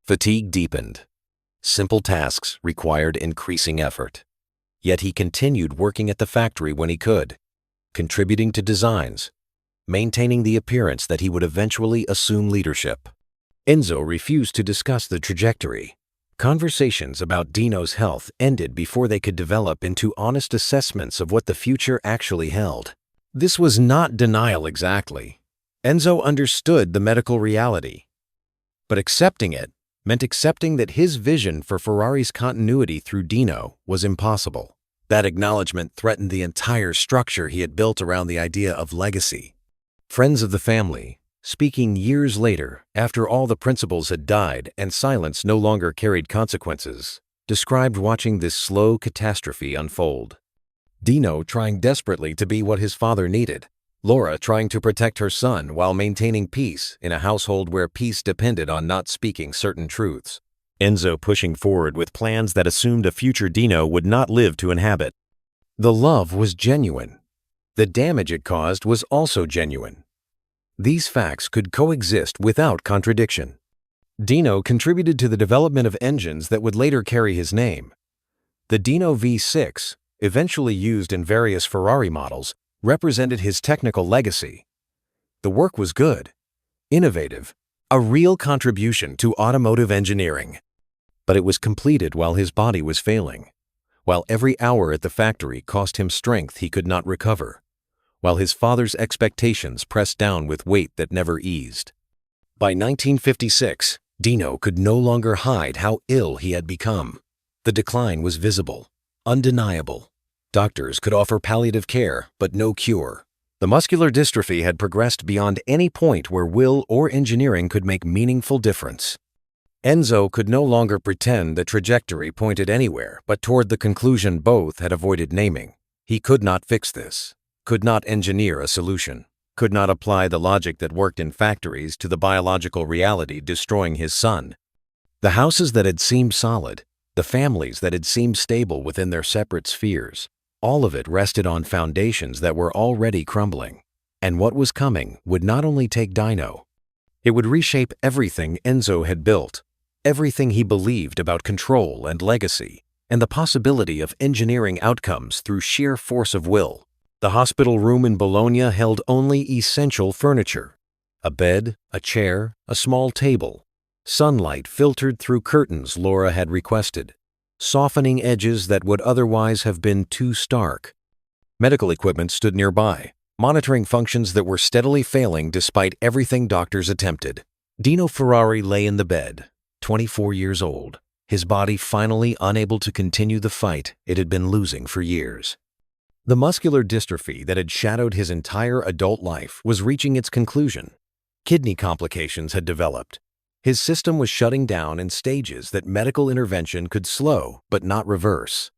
Fatigue deepened. Simple tasks required increasing effort. Yet he continued working at the factory when he could, contributing to designs, maintaining the appearance that he would eventually assume leadership. Enzo refused to discuss the trajectory. Conversations about Dino's health ended before they could develop into honest assessments of what the future actually held. This was not denial exactly. Enzo understood the medical reality. But accepting it meant accepting that his vision for Ferrari's continuity through Dino was impossible. That acknowledgement threatened the entire structure he had built around the idea of legacy. Friends of the family, speaking years later, after all the principals had died and silence no longer carried consequences, described watching this slow catastrophe unfold. Dino trying desperately to be what his father needed, Laura trying to protect her son while maintaining peace in a household where peace depended on not speaking certain truths. Enzo pushing forward with plans that assumed a future Dino would not live to inhabit. The love was genuine. The damage it caused was also genuine. These facts could coexist without contradiction. Dino contributed to the development of engines that would later carry his name. The Dino V6, eventually used in various Ferrari models, represented his technical legacy. The work was good, innovative, a real contribution to automotive engineering. But it was completed while his body was failing, while every hour at the factory cost him strength he could not recover, while his father's expectations pressed down with weight that never eased. By 1956, Dino could no longer hide how ill he had become. The decline was visible, undeniable. Doctors could offer palliative care, but no cure. The muscular dystrophy had progressed beyond any point where will or engineering could make meaningful difference. Enzo could no longer pretend the trajectory pointed anywhere but toward the conclusion both had avoided naming. He could not fix this, could not engineer a solution, could not apply the logic that worked in factories to the biological reality destroying his son. The houses that had seemed solid, the families that had seemed stable within their separate spheres, all of it rested on foundations that were already crumbling. And what was coming would not only take Dino, it would reshape everything Enzo had built, everything he believed about control and legacy, and the possibility of engineering outcomes through sheer force of will. The hospital room in Bologna held only essential furniture: a bed, a chair, a small table. Sunlight filtered through curtains Laura had requested, softening edges that would otherwise have been too stark. Medical equipment stood nearby, monitoring functions that were steadily failing despite everything doctors attempted. Dino Ferrari lay in the bed, 24 years old, his body finally unable to continue the fight it had been losing for years. The muscular dystrophy that had shadowed his entire adult life was reaching its conclusion. Kidney complications had developed. His system was shutting down in stages that medical intervention could slow but not reverse.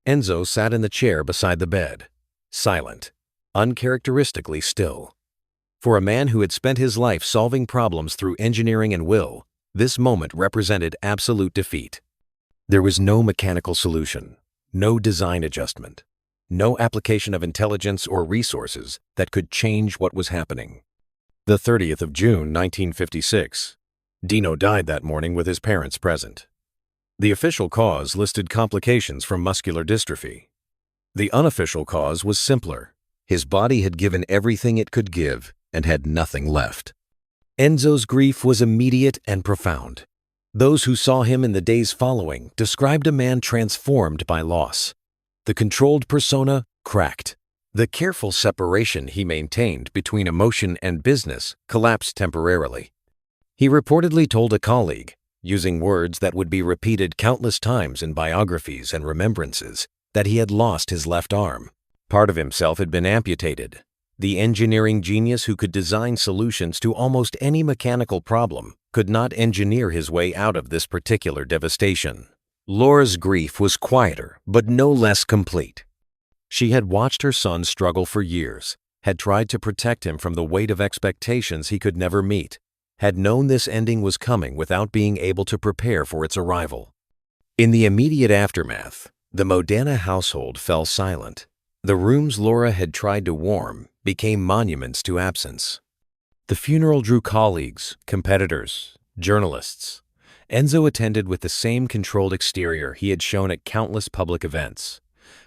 Enzo sat in the chair beside the bed, silent, uncharacteristically still. For a man who had spent his life solving problems through engineering and will, this moment represented absolute defeat. There was no mechanical solution, no design adjustment, no application of intelligence or resources that could change what was happening. The 30th of June, 1956. Dino died that morning with his parents present. The official cause listed complications from muscular dystrophy. The unofficial cause was simpler. His body had given everything it could give and had nothing left. Enzo's grief was immediate and profound. Those who saw him in the days following described a man transformed by loss. The controlled persona cracked. The careful separation he maintained between emotion and business collapsed temporarily. He reportedly told a colleague, using words that would be repeated countless times in biographies and remembrances, that he had lost his left arm. Part of himself had been amputated. The engineering genius who could design solutions to almost any mechanical problem could not engineer his way out of this particular devastation. Laura's grief was quieter, but no less complete. She had watched her son struggle for years, had tried to protect him from the weight of expectations he could never meet, had known this ending was coming without being able to prepare for its arrival. In the immediate aftermath, the Modena household fell silent. The rooms Laura had tried to warm became monuments to absence. The funeral drew colleagues, competitors, journalists. Enzo attended with the same controlled exterior he had shown at countless public events.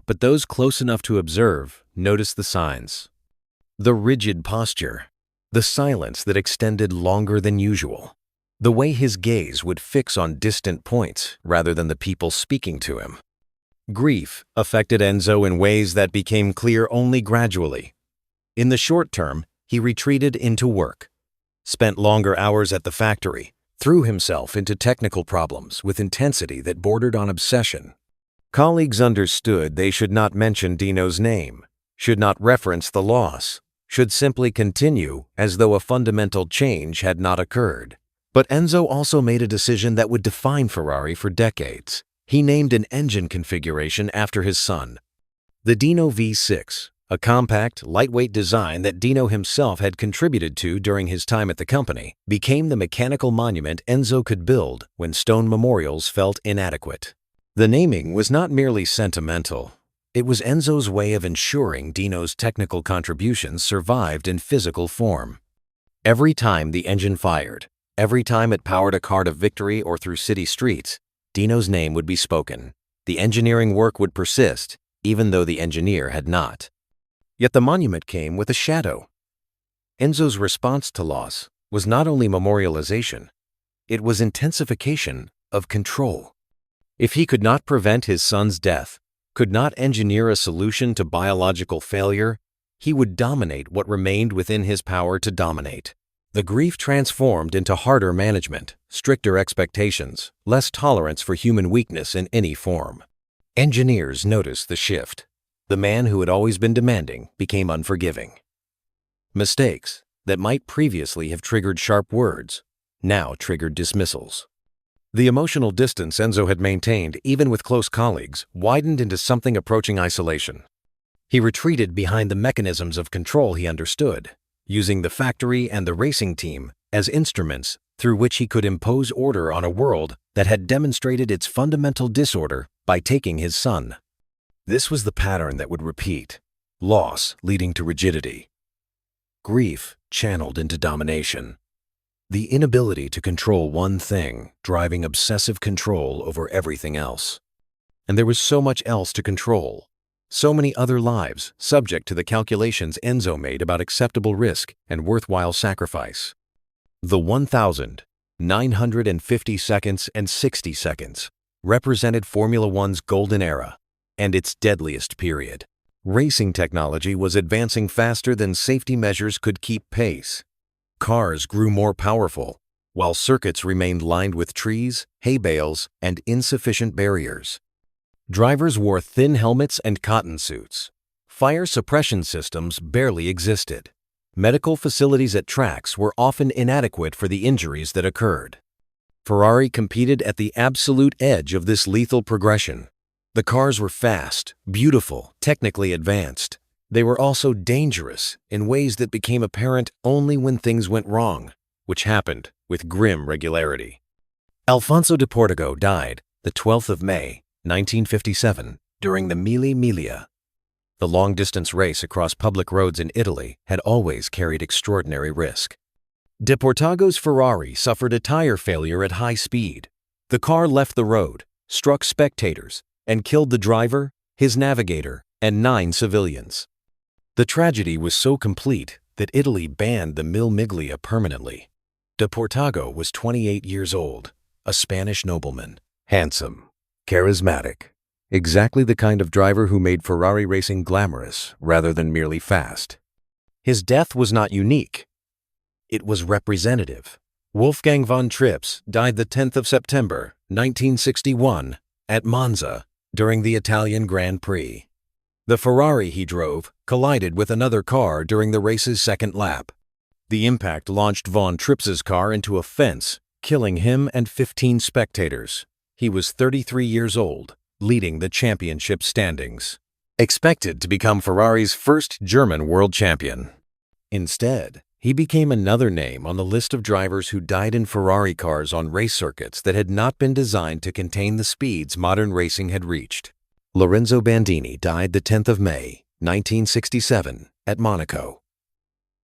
But those close enough to observe noticed the signs. The rigid posture, the silence that extended longer than usual, the way his gaze would fix on distant points rather than the people speaking to him. Grief affected Enzo in ways that became clear only gradually. In the short term, he retreated into work, spent longer hours at the factory, threw himself into technical problems with intensity that bordered on obsession. Colleagues understood they should not mention Dino's name, should not reference the loss, should simply continue as though a fundamental change had not occurred. But Enzo also made a decision that would define Ferrari for decades. He named an engine configuration after his son. The Dino V6, a compact, lightweight design that Dino himself had contributed to during his time at the company, became the mechanical monument Enzo could build when stone memorials felt inadequate. The naming was not merely sentimental. It was Enzo's way of ensuring Dino's technical contributions survived in physical form. Every time the engine fired, every time it powered a car to victory or through city streets, Dino's name would be spoken. The engineering work would persist, even though the engineer had not. Yet the monument came with a shadow. Enzo's response to loss was not only memorialization, it was intensification of control. If he could not prevent his son's death, could not engineer a solution to biological failure, he would dominate what remained within his power to dominate. The grief transformed into harder management, stricter expectations, less tolerance for human weakness in any form. Engineers noticed the shift. The man who had always been demanding became unforgiving. Mistakes that might previously have triggered sharp words now triggered dismissals. The emotional distance Enzo had maintained, even with close colleagues, widened into something approaching isolation. He retreated behind the mechanisms of control he understood, using the factory and the racing team as instruments through which he could impose order on a world that had demonstrated its fundamental disorder by taking his son. This was the pattern that would repeat: loss leading to rigidity, grief channeled into domination, the inability to control one thing driving obsessive control over everything else. And there was so much else to control, so many other lives subject to the calculations Enzo made about acceptable risk and worthwhile sacrifice. The 1,950 seconds and 60 seconds represented Formula One's golden era and its deadliest period. Racing technology was advancing faster than safety measures could keep pace. Cars grew more powerful, while circuits remained lined with trees, hay bales, and insufficient barriers. Drivers wore thin helmets and cotton suits. Fire suppression systems barely existed. Medical facilities at tracks were often inadequate for the injuries that occurred. Ferrari competed at the absolute edge of this lethal progression. The cars were fast, beautiful, technically advanced. They were also dangerous in ways that became apparent only when things went wrong, which happened with grim regularity. Alfonso de Portigo died the 12th of May, 1957, during the Mille Miglia. The long-distance race across public roads in Italy had always carried extraordinary risk. De Portigo's Ferrari suffered a tire failure at high speed. The car left the road, struck spectators, and killed the driver, his navigator, and 9 civilians. The tragedy was so complete that Italy banned the Mille Miglia permanently. De Portigo was 28 years old, a Spanish nobleman, handsome, charismatic, exactly the kind of driver who made Ferrari racing glamorous rather than merely fast. His death was not unique. It was representative. Wolfgang von Trips died the 10th of September, 1961, at Monza during the Italian Grand Prix. The Ferrari he drove collided with another car during the race's second lap. The impact launched von Trips's car into a fence, killing him and 15 spectators. He was 33 years old, leading the championship standings, expected to become Ferrari's first German world champion. Instead, he became another name on the list of drivers who died in Ferrari cars on race circuits that had not been designed to contain the speeds modern racing had reached. Lorenzo Bandini died the 10th of May, 1967, at Monaco.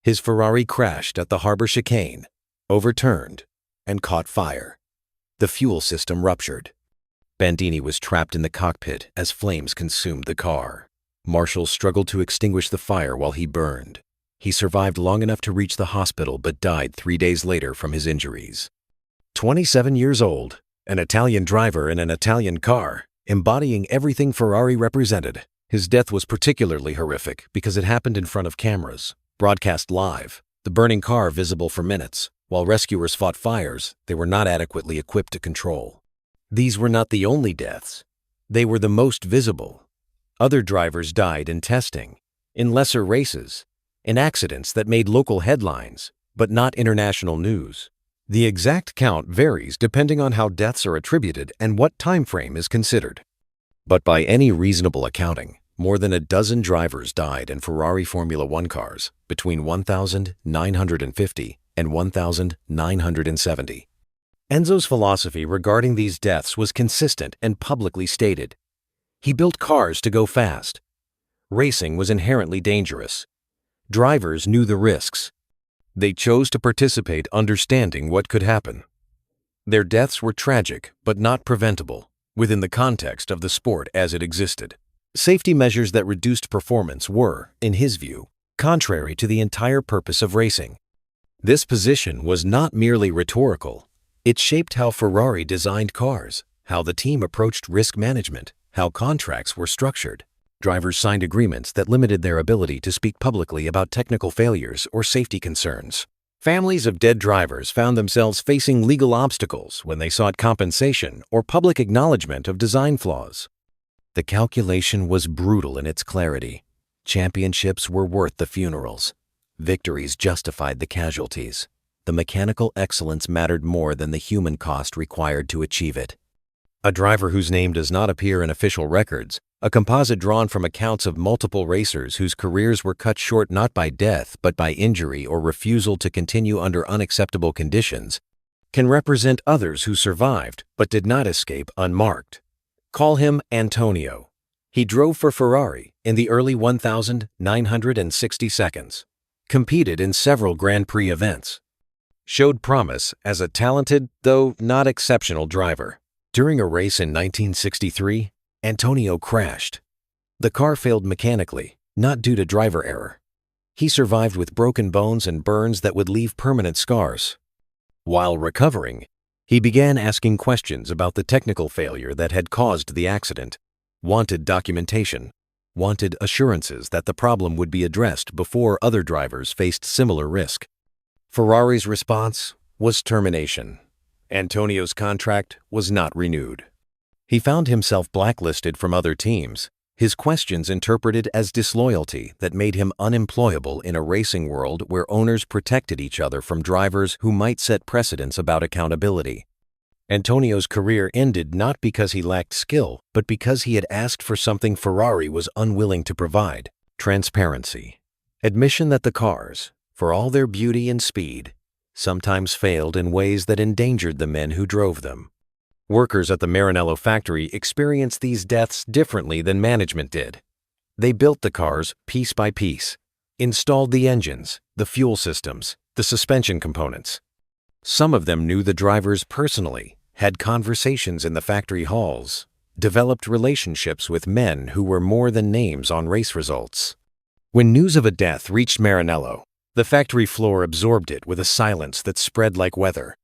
His Ferrari crashed at the harbor chicane, overturned, and caught fire. The fuel system ruptured. Bandini was trapped in the cockpit as flames consumed the car. Marshals struggled to extinguish the fire while he burned. He survived long enough to reach the hospital but died 3 days later from his injuries. 27 years old, an Italian driver in an Italian car, embodying everything Ferrari represented. His death was particularly horrific because it happened in front of cameras, broadcast live, the burning car visible for minutes, While rescuers fought fires, they were not adequately equipped to control. These were not the only deaths. They were the most visible. Other drivers died in testing, in lesser races, in accidents that made local headlines, but not international news. The exact count varies depending on how deaths are attributed and what time frame is considered. But by any reasonable accounting, more than a dozen drivers died in Ferrari Formula One cars between 1,950 and 1,970. Enzo's philosophy regarding these deaths was consistent and publicly stated. He built cars to go fast. Racing was inherently dangerous. Drivers knew the risks. They chose to participate understanding what could happen. Their deaths were tragic but not preventable within the context of the sport as it existed. Safety measures that reduced performance were, in his view, contrary to the entire purpose of racing. This position was not merely rhetorical. It shaped how Ferrari designed cars, how the team approached risk management, how contracts were structured. Drivers signed agreements that limited their ability to speak publicly about technical failures or safety concerns. Families of dead drivers found themselves facing legal obstacles when they sought compensation or public acknowledgement of design flaws. The calculation was brutal in its clarity. Championships were worth the funerals. Victories justified the casualties. The mechanical excellence mattered more than the human cost required to achieve it. A driver whose name does not appear in official records, a composite drawn from accounts of multiple racers whose careers were cut short not by death but by injury or refusal to continue under unacceptable conditions, can represent others who survived but did not escape unmarked. Call him Antonio. He drove for Ferrari in the early 1960 seconds, competed in several Grand Prix events, showed promise as a talented, though not exceptional driver. During a race in 1963, Antonio crashed. The car failed mechanically, not due to driver error. He survived with broken bones and burns that would leave permanent scars. While recovering, he began asking questions about the technical failure that had caused the accident, wanted documentation, wanted assurances that the problem would be addressed before other drivers faced similar risk. Ferrari's response was termination. Antonio's contract was not renewed. He found himself blacklisted from other teams, his questions interpreted as disloyalty that made him unemployable in a racing world where owners protected each other from drivers who might set precedents about accountability. Antonio's career ended not because he lacked skill, but because he had asked for something Ferrari was unwilling to provide: transparency. Admission that the cars, for all their beauty and speed, sometimes failed in ways that endangered the men who drove them. Workers at the Maranello factory experienced these deaths differently than management did. They built the cars piece by piece, installed the engines, the fuel systems, the suspension components. Some of them knew the drivers personally, had conversations in the factory halls, developed relationships with men who were more than names on race results. When news of a death reached Maranello, the factory floor absorbed it with a silence that spread like weather.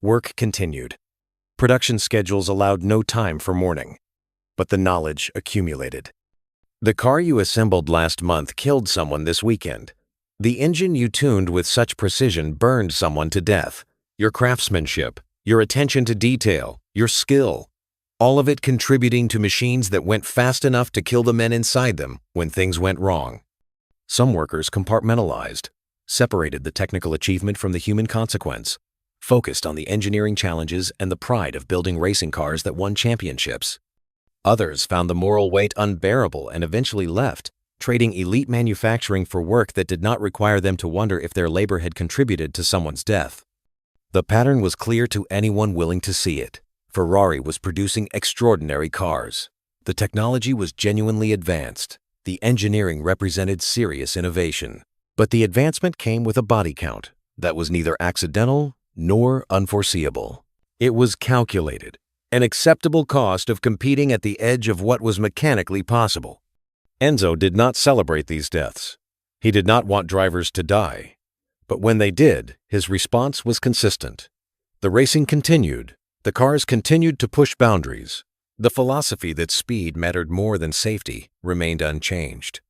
Work continued. Production schedules allowed no time for mourning, but the knowledge accumulated. The car you assembled last month killed someone this weekend. The engine you tuned with such precision burned someone to death. Your craftsmanship, your attention to detail, your skill, all of it contributing to machines that went fast enough to kill the men inside them when things went wrong. Some workers compartmentalized, separated the technical achievement from the human consequence, focused on the engineering challenges and the pride of building racing cars that won championships. Others found the moral weight unbearable and eventually left, trading elite manufacturing for work that did not require them to wonder if their labor had contributed to someone's death. The pattern was clear to anyone willing to see it. Ferrari was producing extraordinary cars. The technology was genuinely advanced. The engineering represented serious innovation. But the advancement came with a body count that was neither accidental nor unforeseeable. It was calculated, an acceptable cost of competing at the edge of what was mechanically possible. Enzo did not celebrate these deaths. He did not want drivers to die. But when they did, his response was consistent. The racing continued. The cars continued to push boundaries. The philosophy that speed mattered more than safety remained unchanged.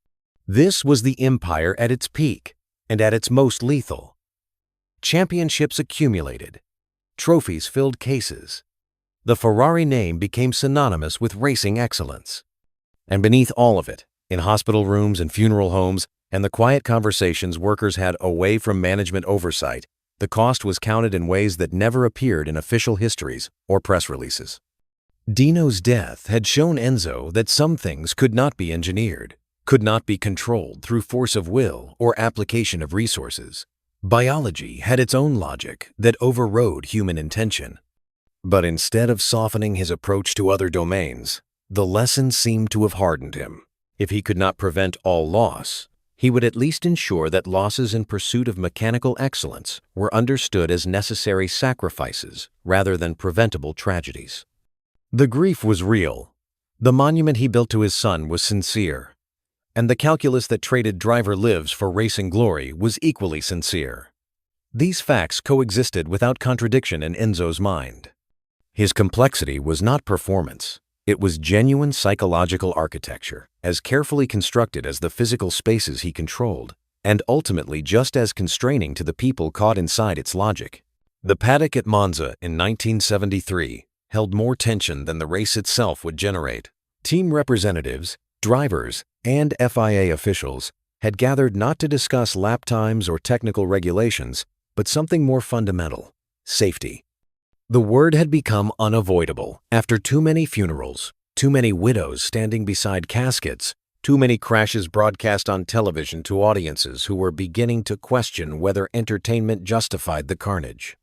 This was the empire at its peak and at its most lethal. Championships accumulated. Trophies filled cases. The Ferrari name became synonymous with racing excellence. And beneath all of it, in hospital rooms and funeral homes, and the quiet conversations workers had away from management oversight, the cost was counted in ways that never appeared in official histories or press releases. Dino's death had shown Enzo that some things could not be engineered, could not be controlled through force of will or application of resources. Biology had its own logic that overrode human intention. But instead of softening his approach to other domains, the lesson seemed to have hardened him. If he could not prevent all loss, he would at least ensure that losses in pursuit of mechanical excellence were understood as necessary sacrifices rather than preventable tragedies. The grief was real. The monument he built to his son was sincere. And the calculus that traded driver lives for racing glory was equally sincere. These facts coexisted without contradiction in Enzo's mind. His complexity was not performance. It was genuine psychological architecture, as carefully constructed as the physical spaces he controlled, and ultimately just as constraining to the people caught inside its logic. The paddock at Monza in 1973 held more tension than the race itself would generate. Team representatives, drivers, and FIA officials had gathered not to discuss lap times or technical regulations, but something more fundamental: safety. The word had become unavoidable after too many funerals, too many widows standing beside caskets, too many crashes broadcast on television to audiences who were beginning to question whether entertainment justified the carnage.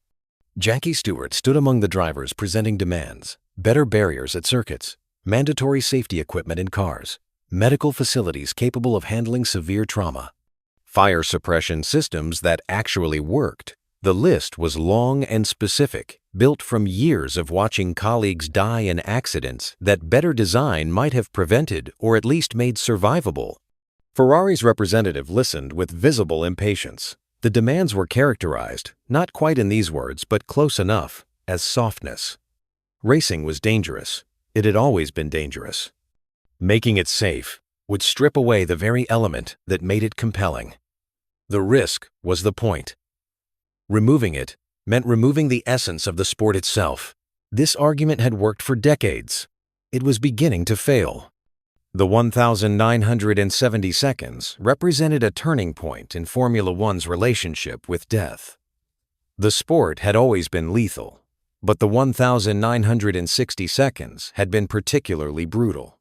Jackie Stewart stood among the drivers presenting demands: better barriers at circuits, mandatory safety equipment in cars, medical facilities capable of handling severe trauma, fire suppression systems that actually worked. The list was long and specific, built from years of watching colleagues die in accidents that better design might have prevented or at least made survivable. Ferrari's representative listened with visible impatience. The demands were characterized, not quite in these words, but close enough, as softness. Racing was dangerous. It had always been dangerous. Making it safe would strip away the very element that made it compelling. The risk was the point. Removing it meant removing the essence of the sport itself. This argument had worked for decades. It was beginning to fail. The 1,970 seconds represented a turning point in Formula One's relationship with death. The sport had always been lethal, but the 1,960 seconds had been particularly brutal.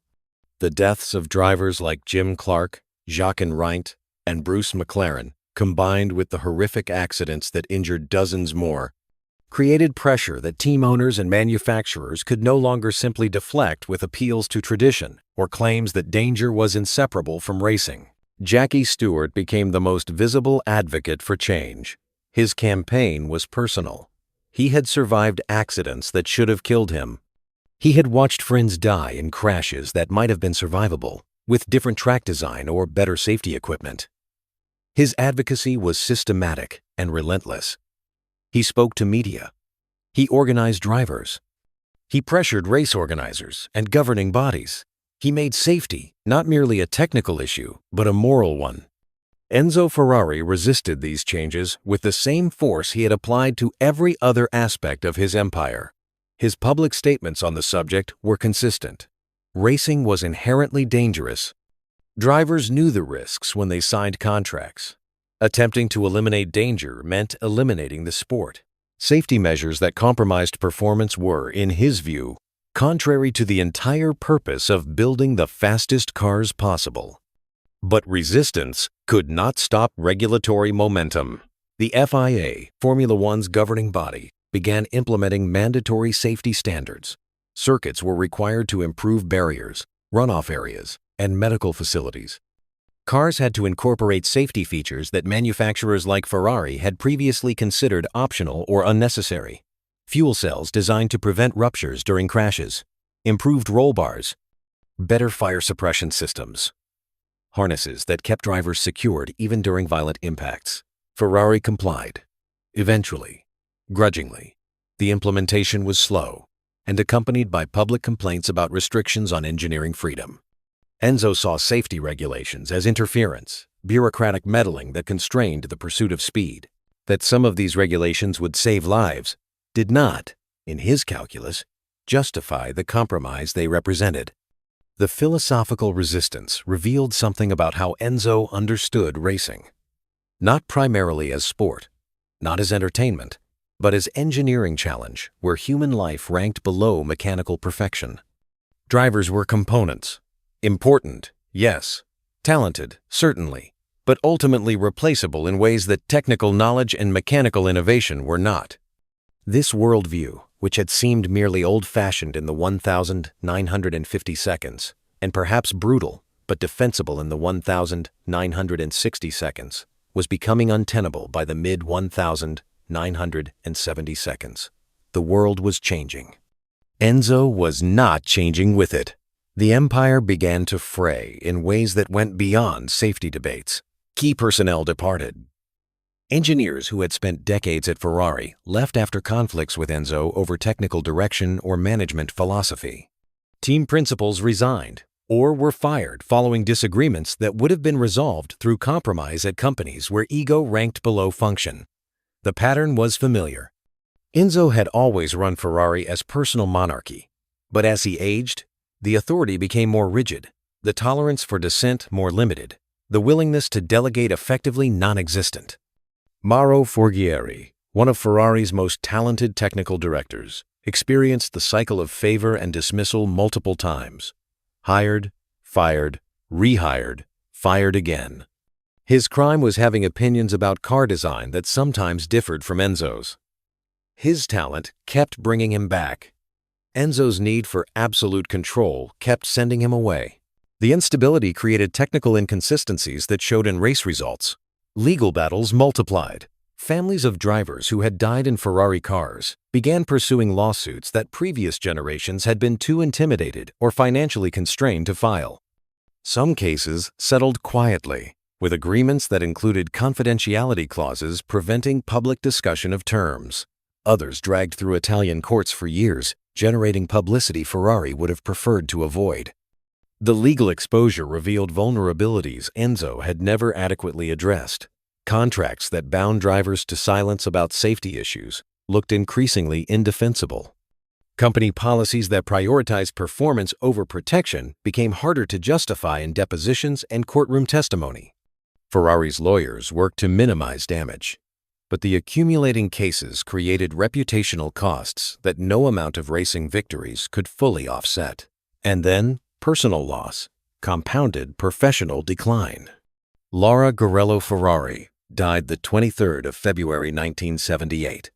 The deaths of drivers like Jim Clark, Jacques Rindt, and Bruce McLaren, combined with the horrific accidents that injured dozens more, created pressure that team owners and manufacturers could no longer simply deflect with appeals to tradition or claims that danger was inseparable from racing. Jackie Stewart became the most visible advocate for change. His campaign was personal. He had survived accidents that should have killed him. He had watched friends die in crashes that might have been survivable, with different track design or better safety equipment. His advocacy was systematic and relentless. He spoke to media. He organized drivers. He pressured race organizers and governing bodies. He made safety not merely a technical issue, but a moral one. Enzo Ferrari resisted these changes with the same force he had applied to every other aspect of his empire. His public statements on the subject were consistent. Racing was inherently dangerous. Drivers knew the risks when they signed contracts. Attempting to eliminate danger meant eliminating the sport. Safety measures that compromised performance were, in his view, contrary to the entire purpose of building the fastest cars possible. But resistance could not stop regulatory momentum. The FIA, Formula One's governing body, began implementing mandatory safety standards. Circuits were required to improve barriers, runoff areas, and medical facilities. Cars had to incorporate safety features that manufacturers like Ferrari had previously considered optional or unnecessary. Fuel cells designed to prevent ruptures during crashes, improved roll bars, better fire suppression systems, harnesses that kept drivers secured even during violent impacts. Ferrari complied. Eventually, grudgingly. The implementation was slow and accompanied by public complaints about restrictions on engineering freedom. Enzo saw safety regulations as interference, bureaucratic meddling that constrained the pursuit of speed. That some of these regulations would save lives did not, in his calculus, justify the compromise they represented. The philosophical resistance revealed something about how Enzo understood racing. Not primarily as sport, not as entertainment, but as engineering challenge where human life ranked below mechanical perfection. Drivers were components. Important, yes. Talented, certainly, but ultimately replaceable in ways that technical knowledge and mechanical innovation were not. This worldview, which had seemed merely old-fashioned in the 1,950 seconds, and perhaps brutal but defensible in the 1,960 seconds, was becoming untenable by the mid-1,970 seconds. The world was changing. Enzo was not changing with it. The empire began to fray in ways that went beyond safety debates. Key personnel departed. Engineers who had spent decades at Ferrari left after conflicts with Enzo over technical direction or management philosophy. Team principals resigned or were fired following disagreements that would have been resolved through compromise at companies where ego ranked below function. The pattern was familiar. Enzo had always run Ferrari as personal monarchy, but as he aged, the authority became more rigid, the tolerance for dissent more limited, the willingness to delegate effectively non-existent. Mauro Forghieri, one of Ferrari's most talented technical directors, experienced the cycle of favor and dismissal multiple times. Hired, fired, rehired, fired again. His crime was having opinions about car design that sometimes differed from Enzo's. His talent kept bringing him back. Enzo's need for absolute control kept sending him away. The instability created technical inconsistencies that showed in race results. Legal battles multiplied. Families of drivers who had died in Ferrari cars began pursuing lawsuits that previous generations had been too intimidated or financially constrained to file. Some cases settled quietly, with agreements that included confidentiality clauses preventing public discussion of terms. Others dragged through Italian courts for years, generating publicity Ferrari would have preferred to avoid. The legal exposure revealed vulnerabilities Enzo had never adequately addressed. Contracts that bound drivers to silence about safety issues looked increasingly indefensible. Company policies that prioritized performance over protection became harder to justify in depositions and courtroom testimony. Ferrari's lawyers worked to minimize damage, but the accumulating cases created reputational costs that no amount of racing victories could fully offset. And then, personal loss compounded professional decline. Laura Garello Ferrari died the 23rd of February 1978.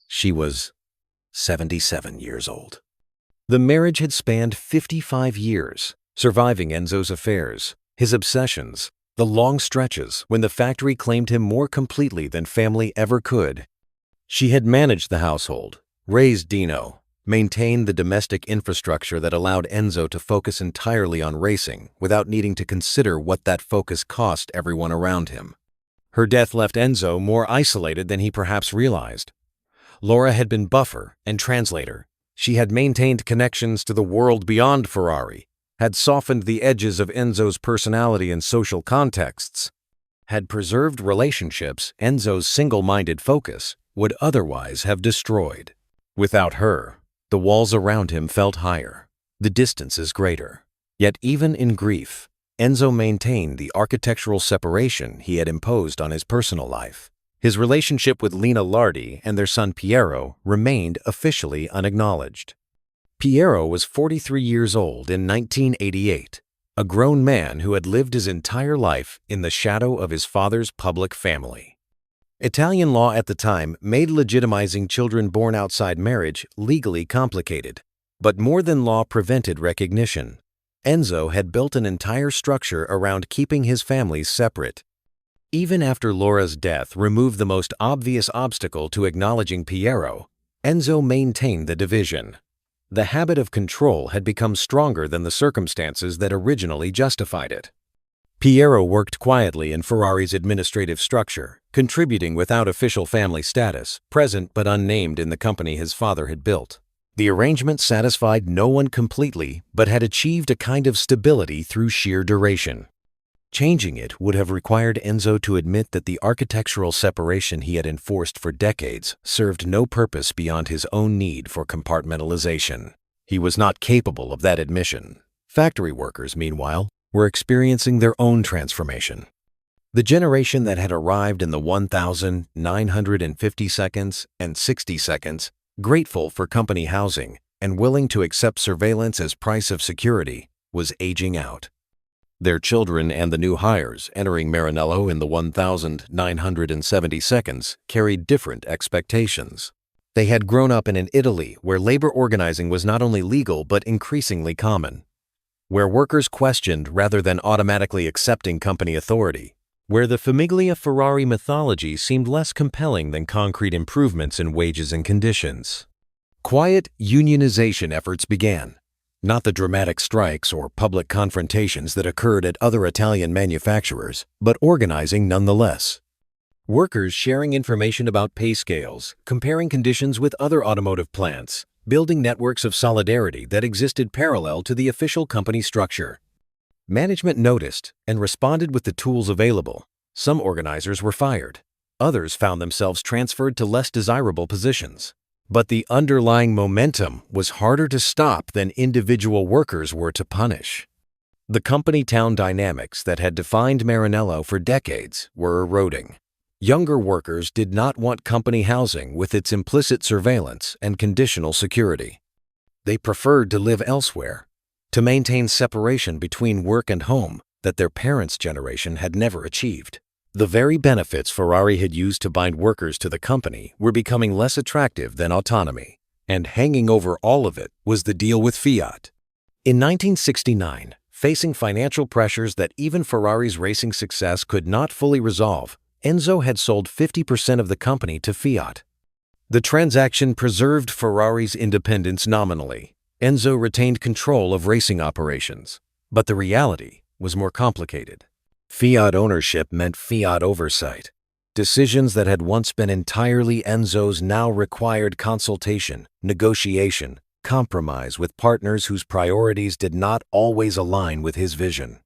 She was 77 years old. The marriage had spanned 55 years, surviving Enzo's affairs, his obsessions, the long stretches when the factory claimed him more completely than family ever could. She had managed the household, raised Dino, maintained the domestic infrastructure that allowed Enzo to focus entirely on racing without needing to consider what that focus cost everyone around him. Her death left Enzo more isolated than he perhaps realized. Laura had been buffer and translator. She had maintained connections to the world beyond Ferrari, had softened the edges of Enzo's personality in social contexts, had preserved relationships Enzo's single-minded focus would otherwise have destroyed. Without her, the walls around him felt higher, the distances greater. Yet even in grief, Enzo maintained the architectural separation he had imposed on his personal life. His relationship with Lina Lardi and their son Piero remained officially unacknowledged. Piero was 43 years old in 1988, a grown man who had lived his entire life in the shadow of his father's public family. Italian law at the time made legitimizing children born outside marriage legally complicated, but more than law prevented recognition. Enzo had built an entire structure around keeping his family separate. Even after Laura's death removed the most obvious obstacle to acknowledging Piero, Enzo maintained the division. The habit of control had become stronger than the circumstances that originally justified it. Piero worked quietly in Ferrari's administrative structure, contributing without official family status, present but unnamed in the company his father had built. The arrangement satisfied no one completely, but had achieved a kind of stability through sheer duration. Changing it would have required Enzo to admit that the architectural separation he had enforced for decades served no purpose beyond his own need for compartmentalization. He was not capable of that admission. Factory workers, meanwhile, were experiencing their own transformation. The generation that had arrived in the 1,950 seconds and 60 seconds, grateful for company housing and willing to accept surveillance as price of security, was aging out. Their children and the new hires entering Maranello in the 1,970 seconds carried different expectations. They had grown up in an Italy where labor organizing was not only legal but increasingly common, where workers questioned rather than automatically accepting company authority, where the Famiglia Ferrari mythology seemed less compelling than concrete improvements in wages and conditions. Quiet unionization efforts began. Not the dramatic strikes or public confrontations that occurred at other Italian manufacturers, but organizing nonetheless. Workers sharing information about pay scales, comparing conditions with other automotive plants, building networks of solidarity that existed parallel to the official company structure. Management noticed and responded with the tools available. Some organizers were fired. Others found themselves transferred to less desirable positions. But the underlying momentum was harder to stop than individual workers were to punish. The company-town dynamics that had defined Maranello for decades were eroding. Younger workers did not want company housing with its implicit surveillance and conditional security. They preferred to live elsewhere, to maintain separation between work and home that their parents' generation had never achieved. The very benefits Ferrari had used to bind workers to the company were becoming less attractive than autonomy, and hanging over all of it was the deal with Fiat. In 1969, facing financial pressures that even Ferrari's racing success could not fully resolve, Enzo had sold 50% of the company to Fiat. The transaction preserved Ferrari's independence nominally. Enzo retained control of racing operations, but the reality was more complicated. Fiat ownership meant Fiat oversight. Decisions that had once been entirely Enzo's now required consultation, negotiation, compromise with partners whose priorities did not always align with his vision.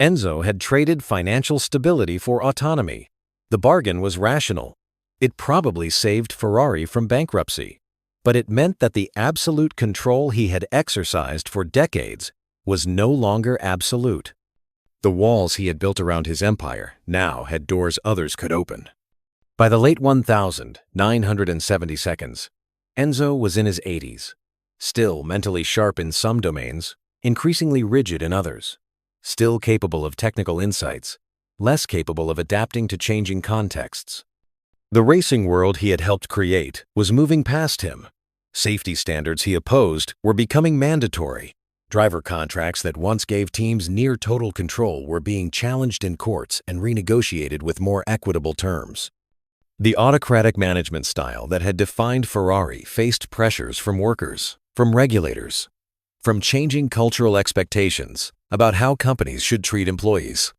Enzo had traded financial stability for autonomy. The bargain was rational. It probably saved Ferrari from bankruptcy, but it meant that the absolute control he had exercised for decades was no longer absolute. The walls he had built around his empire now had doors others could open. By the late 1,970 seconds, Enzo was in his 80s, still mentally sharp in some domains, increasingly rigid in others, still capable of technical insights, less capable of adapting to changing contexts. The racing world he had helped create was moving past him. Safety standards he opposed were becoming mandatory. Driver contracts that once gave teams near total control were being challenged in courts and renegotiated with more equitable terms. The autocratic management style that had defined Ferrari faced pressures from workers, from regulators, from changing cultural expectations about how companies should treat employees.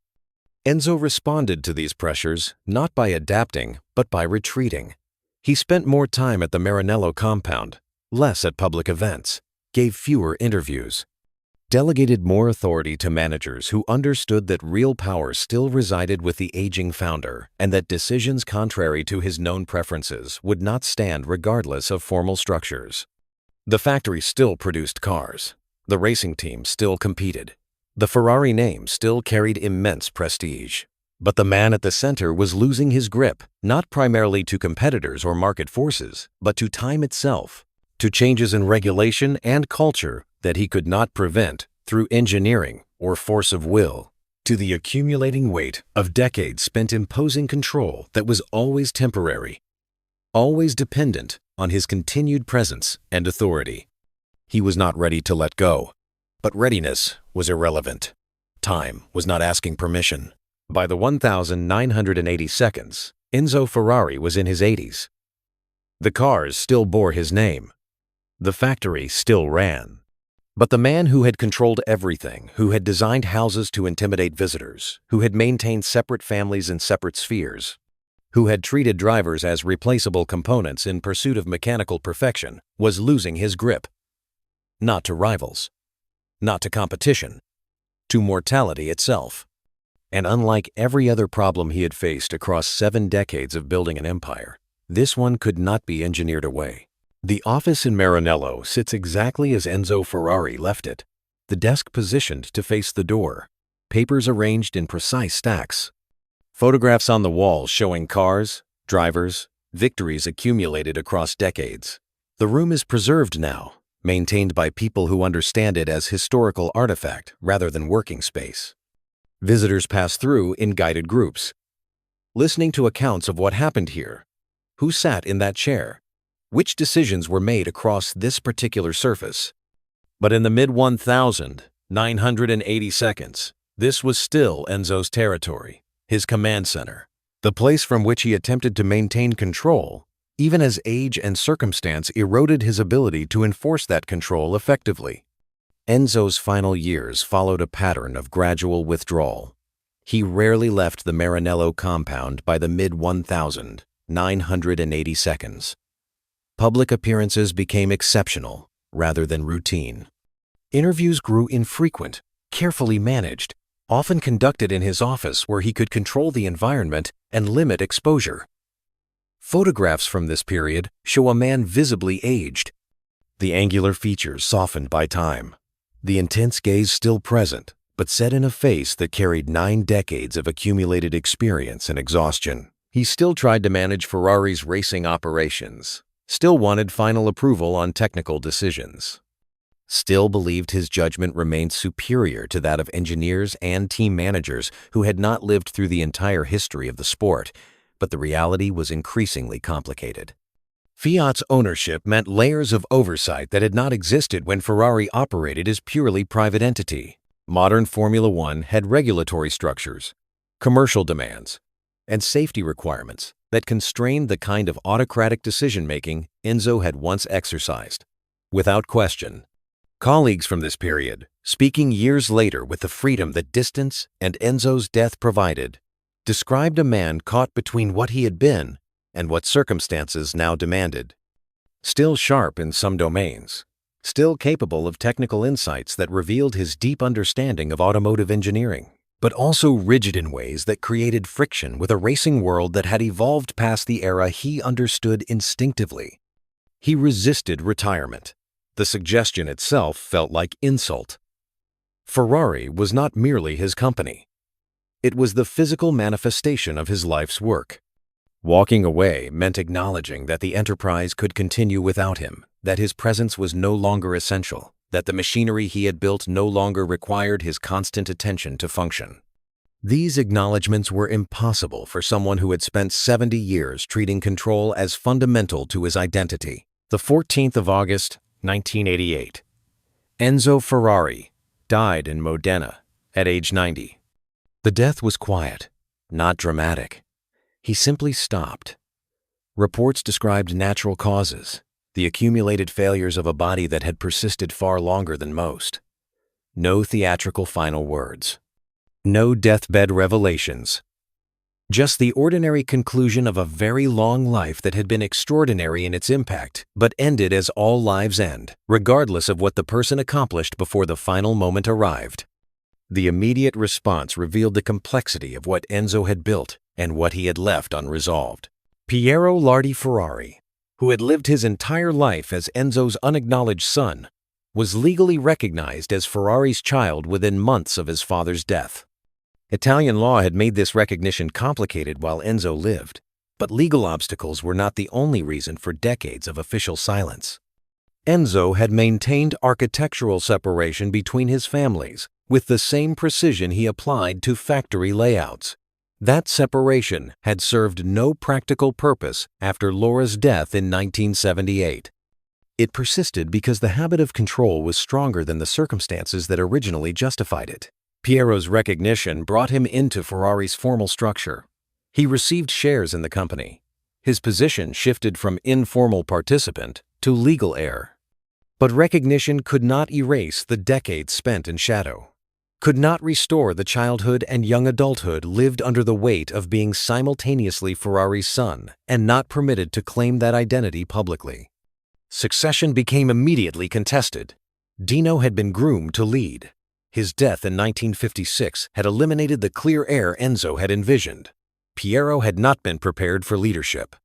Enzo responded to these pressures not by adapting, but by retreating. He spent more time at the Maranello compound, less at public events, gave fewer interviews, delegated more authority to managers who understood that real power still resided with the aging founder and that decisions contrary to his known preferences would not stand regardless of formal structures. The factory still produced cars. The racing team still competed. The Ferrari name still carried immense prestige. But the man at the center was losing his grip, not primarily to competitors or market forces, but to time itself, to changes in regulation and culture that he could not prevent through engineering or force of will, to the accumulating weight of decades spent imposing control that was always temporary, always dependent on his continued presence and authority. He was not ready to let go, but readiness was irrelevant. Time was not asking permission. By the 1,980 seconds, Enzo Ferrari was in his 80s. The cars still bore his name. The factory still ran. But the man who had controlled everything, who had designed houses to intimidate visitors, who had maintained separate families in separate spheres, who had treated drivers as replaceable components in pursuit of mechanical perfection, was losing his grip. Not to rivals, not to competition, to mortality itself. And unlike every other problem he had faced across 7 decades of building an empire, this one could not be engineered away. The office in Maranello sits exactly as Enzo Ferrari left it, the desk positioned to face the door, papers arranged in precise stacks, photographs on the walls showing cars, drivers, victories accumulated across decades. The room is preserved now, maintained by people who understand it as historical artifact rather than working space. Visitors pass through in guided groups, listening to accounts of what happened here, who sat in that chair, which decisions were made across this particular surface. But in the mid-1980 seconds, this was still Enzo's territory, his command center, the place from which he attempted to maintain control, even as age and circumstance eroded his ability to enforce that control effectively. Enzo's final years followed a pattern of gradual withdrawal. He rarely left the Maranello compound by the mid-1980 seconds. Public appearances became exceptional rather than routine. Interviews grew infrequent, carefully managed, often conducted in his office where he could control the environment and limit exposure. Photographs from this period show a man visibly aged, the angular features softened by time, the intense gaze still present, but set in a face that carried 9 decades of accumulated experience and exhaustion. He still tried to manage Ferrari's racing operations, still wanted final approval on technical decisions, still believed his judgment remained superior to that of engineers and team managers who had not lived through the entire history of the sport, but the reality was increasingly complicated. Fiat's ownership meant layers of oversight that had not existed when Ferrari operated as purely private entity. Modern Formula One had regulatory structures, commercial demands, and safety requirements that constrained the kind of autocratic decision-making Enzo had once exercised. Without question, colleagues from this period, speaking years later with the freedom that distance and Enzo's death provided, described a man caught between what he had been and what circumstances now demanded. Still sharp in some domains, still capable of technical insights that revealed his deep understanding of automotive engineering, but also rigid in ways that created friction with a racing world that had evolved past the era he understood instinctively. He resisted retirement. The suggestion itself felt like insult. Ferrari was not merely his company. It was the physical manifestation of his life's work. Walking away meant acknowledging that the enterprise could continue without him, that his presence was no longer essential, that the machinery he had built no longer required his constant attention to function. These acknowledgments were impossible for someone who had spent 70 years treating control as fundamental to his identity. The 14th of August, 1988. Enzo Ferrari died in Modena at age 90. The death was quiet, not dramatic. He simply stopped. Reports described natural causes, the accumulated failures of a body that had persisted far longer than most. No theatrical final words. No deathbed revelations. Just the ordinary conclusion of a very long life that had been extraordinary in its impact, but ended as all lives end, regardless of what the person accomplished before the final moment arrived. The immediate response revealed the complexity of what Enzo had built and what he had left unresolved. Piero Lardi Ferrari, who had lived his entire life as Enzo's unacknowledged son, was legally recognized as Ferrari's child within months of his father's death. Italian law had made this recognition complicated while Enzo lived, but legal obstacles were not the only reason for decades of official silence. Enzo had maintained architectural separation between his families with the same precision he applied to factory layouts. That separation had served no practical purpose after Laura's death in 1978. It persisted because the habit of control was stronger than the circumstances that originally justified it. Piero's recognition brought him into Ferrari's formal structure. He received shares in the company. His position shifted from informal participant to legal heir. But recognition could not erase the decades spent in shadow, could not restore the childhood and young adulthood lived under the weight of being simultaneously Ferrari's son and not permitted to claim that identity publicly. Succession became immediately contested. Dino had been groomed to lead. His death in 1956 had eliminated the clear heir Enzo had envisioned. Piero had not been prepared for leadership.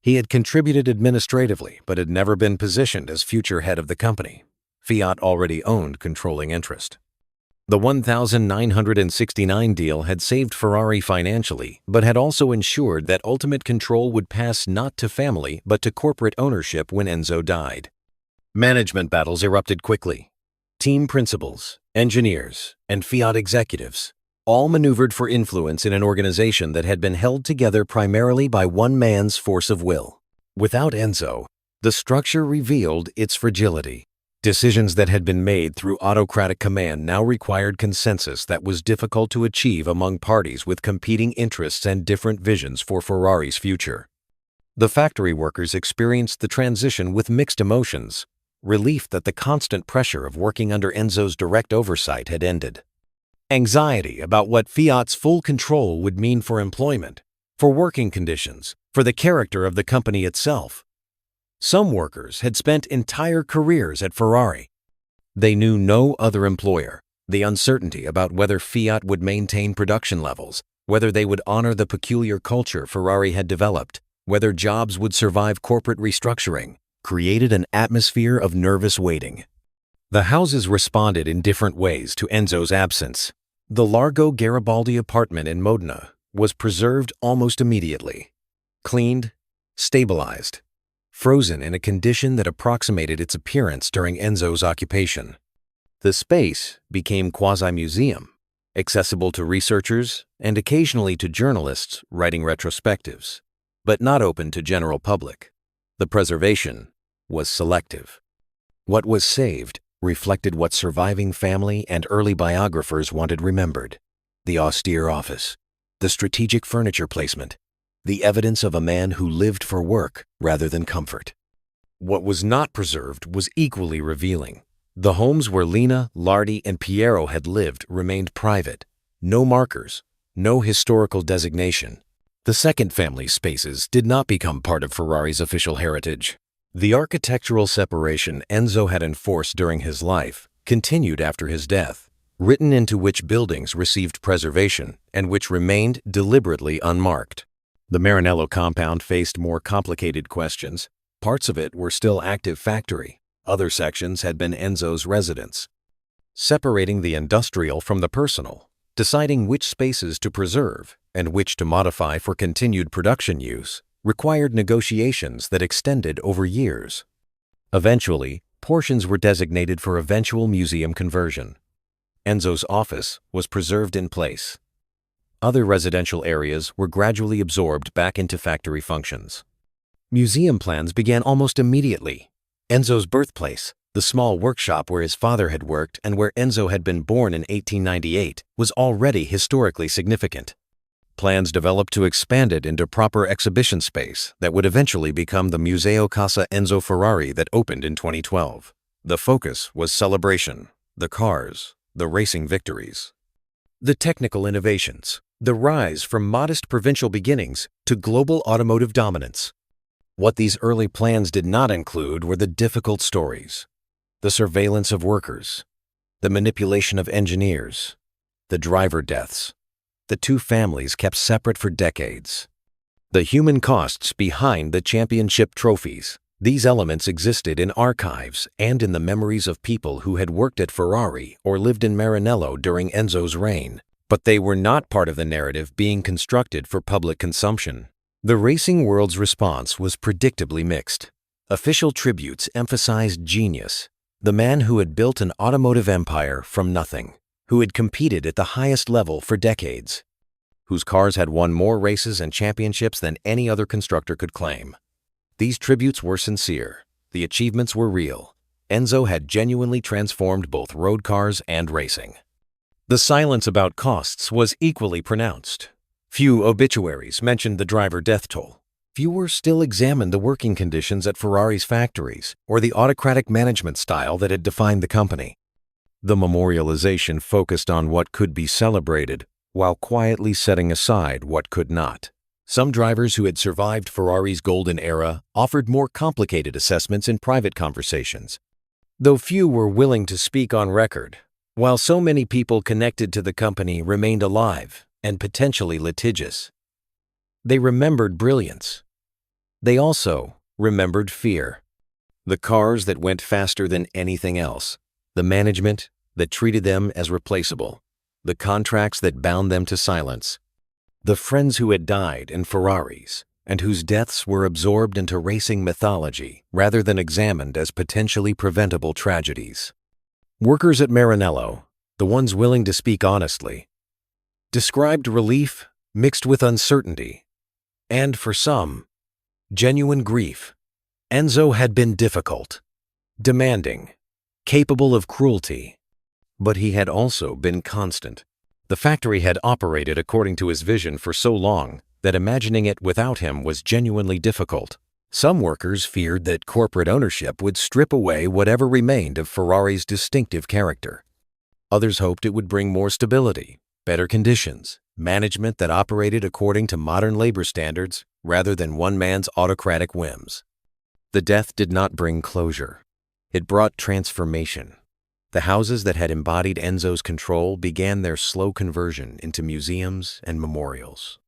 He had contributed administratively but had never been positioned as future head of the company. Fiat already owned controlling interest. The 1969 deal had saved Ferrari financially, but had also ensured that ultimate control would pass not to family but to corporate ownership when Enzo died. Management battles erupted quickly. Team principals, engineers, and Fiat executives all maneuvered for influence in an organization that had been held together primarily by one man's force of will. Without Enzo, the structure revealed its fragility. Decisions that had been made through autocratic command now required consensus that was difficult to achieve among parties with competing interests and different visions for Ferrari's future. The factory workers experienced the transition with mixed emotions, relief that the constant pressure of working under Enzo's direct oversight had ended. Anxiety about what Fiat's full control would mean for employment, for working conditions, for the character of the company itself. Some workers had spent entire careers at Ferrari. They knew no other employer. The uncertainty about whether Fiat would maintain production levels, whether they would honor the peculiar culture Ferrari had developed, whether jobs would survive corporate restructuring, created an atmosphere of nervous waiting. The houses responded in different ways to Enzo's absence. The Largo Garibaldi apartment in Modena was preserved almost immediately. Cleaned, stabilized, frozen in a condition that approximated its appearance during Enzo's occupation. The space became quasi-museum, accessible to researchers and occasionally to journalists writing retrospectives, but not open to general public. The preservation was selective. What was saved reflected what surviving family and early biographers wanted remembered: the austere office, the strategic furniture placement, the evidence of a man who lived for work rather than comfort. What was not preserved was equally revealing. The homes where Lina, Lardi, and Piero had lived remained private. No markers, no historical designation. The second family's spaces did not become part of Ferrari's official heritage. The architectural separation Enzo had enforced during his life continued after his death, written into which buildings received preservation and which remained deliberately unmarked. The Maranello compound faced more complicated questions. Parts of it were still active factory. Other sections had been Enzo's residence. Separating the industrial from the personal, deciding which spaces to preserve and which to modify for continued production use, required negotiations that extended over years. Eventually, portions were designated for eventual museum conversion. Enzo's office was preserved in place. Other residential areas were gradually absorbed back into factory functions. Museum plans began almost immediately. Enzo's birthplace, the small workshop where his father had worked and where Enzo had been born in 1898, was already historically significant. Plans developed to expand it into proper exhibition space that would eventually become the Museo Casa Enzo Ferrari that opened in 2012. The focus was celebration, the cars, the racing victories. The technical innovations, the rise from modest provincial beginnings to global automotive dominance. What these early plans did not include were the difficult stories, the surveillance of workers, the manipulation of engineers, the driver deaths, the two families kept separate for decades, the human costs behind the championship trophies. These elements existed in archives and in the memories of people who had worked at Ferrari or lived in Maranello during Enzo's reign, but they were not part of the narrative being constructed for public consumption. The racing world's response was predictably mixed. Official tributes emphasized genius, the man who had built an automotive empire from nothing, who had competed at the highest level for decades, whose cars had won more races and championships than any other constructor could claim. These tributes were sincere. The achievements were real. Enzo had genuinely transformed both road cars and racing. The silence about costs was equally pronounced. Few obituaries mentioned the driver death toll. Fewer still examined the working conditions at Ferrari's factories or the autocratic management style that had defined the company. The memorialization focused on what could be celebrated, while quietly setting aside what could not. Some drivers who had survived Ferrari's golden era offered more complicated assessments in private conversations. Though few were willing to speak on record, While so many people connected to the company remained alive and potentially litigious, they remembered brilliance. They also remembered fear. The cars that went faster than anything else, the management that treated them as replaceable, the contracts that bound them to silence, the friends who had died in Ferraris and whose deaths were absorbed into racing mythology rather than examined as potentially preventable tragedies. Workers at Maranello, the ones willing to speak honestly, described relief mixed with uncertainty, and for some, genuine grief. Enzo had been difficult, demanding, capable of cruelty, but he had also been constant. The factory had operated according to his vision for so long that imagining it without him was genuinely difficult. Some workers feared that corporate ownership would strip away whatever remained of Ferrari's distinctive character. Others hoped it would bring more stability, better conditions, management that operated according to modern labor standards rather than one man's autocratic whims. The death did not bring closure. It brought transformation. The houses that had embodied Enzo's control began their slow conversion into museums and memorials.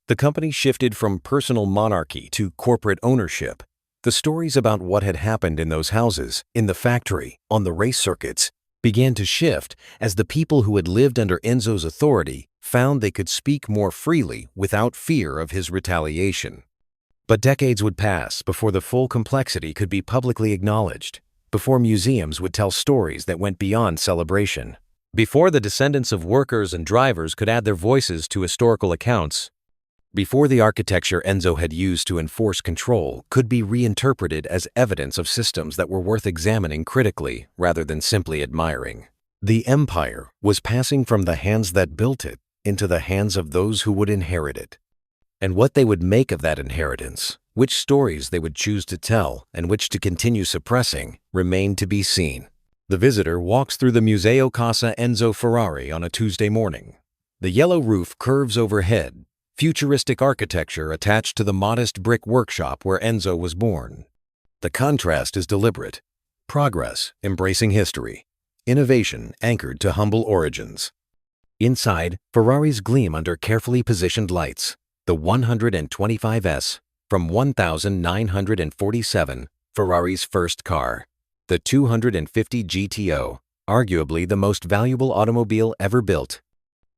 The company shifted from personal monarchy to corporate ownership. The stories about what had happened in those houses, in the factory, on the race circuits, began to shift as the people who had lived under Enzo's authority found they could speak more freely without fear of his retaliation. But decades would pass before the full complexity could be publicly acknowledged, before museums would tell stories that went beyond celebration, before the descendants of workers and drivers could add their voices to historical accounts, before the architecture Enzo had used to enforce control could be reinterpreted as evidence of systems that were worth examining critically rather than simply admiring. The empire was passing from the hands that built it into the hands of those who would inherit it. And what they would make of that inheritance, which stories they would choose to tell and which to continue suppressing, remained to be seen. The visitor walks through the Museo Casa Enzo Ferrari on a Tuesday morning. The yellow roof curves overhead, futuristic architecture attached to the modest brick workshop where Enzo was born. The contrast is deliberate. Progress embracing history. Innovation anchored to humble origins. Inside, Ferraris gleam under carefully positioned lights. The 125S from 1947, Ferrari's first car. The 250 GTO, arguably the most valuable automobile ever built.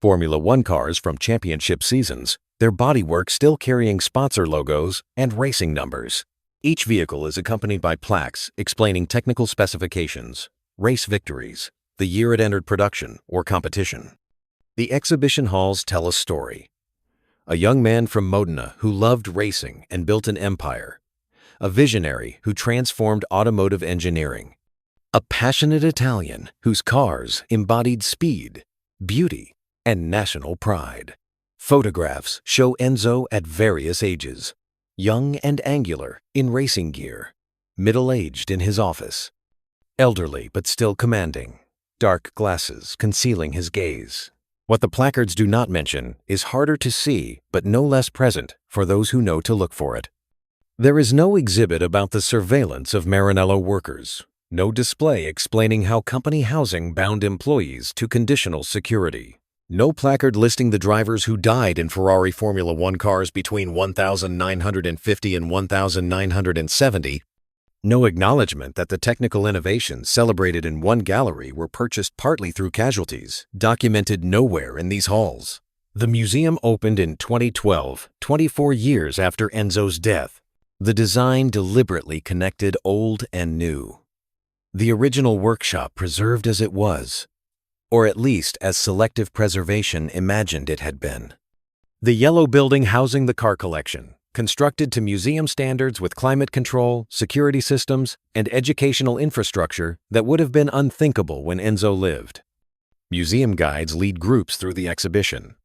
Formula One cars from championship seasons, their bodywork still carrying sponsor logos and racing numbers. Each vehicle is accompanied by plaques explaining technical specifications, race victories, the year it entered production or competition. The exhibition halls tell a story. A young man from Modena who loved racing and built an empire. A visionary who transformed automotive engineering. A passionate Italian whose cars embodied speed, beauty, and national pride. Photographs show Enzo at various ages. Young and angular in racing gear. Middle-aged in his office. Elderly but still commanding. Dark glasses concealing his gaze. What the placards do not mention is harder to see but no less present for those who know to look for it. There is no exhibit about the surveillance of Maranello workers, no display explaining how company housing bound employees to conditional security, no placard listing the drivers who died in Ferrari Formula One cars between 1950 and 1970, no acknowledgement that the technical innovations celebrated in one gallery were purchased partly through casualties, documented nowhere in these halls. The museum opened in 2012, 24 years after Enzo's death. The design deliberately connected old and new. The original workshop preserved as it was, or at least as selective preservation imagined it had been. The yellow building housing the car collection, constructed to museum standards with climate control, security systems, and educational infrastructure that would have been unthinkable when Enzo lived. Museum guides lead groups through the exhibition.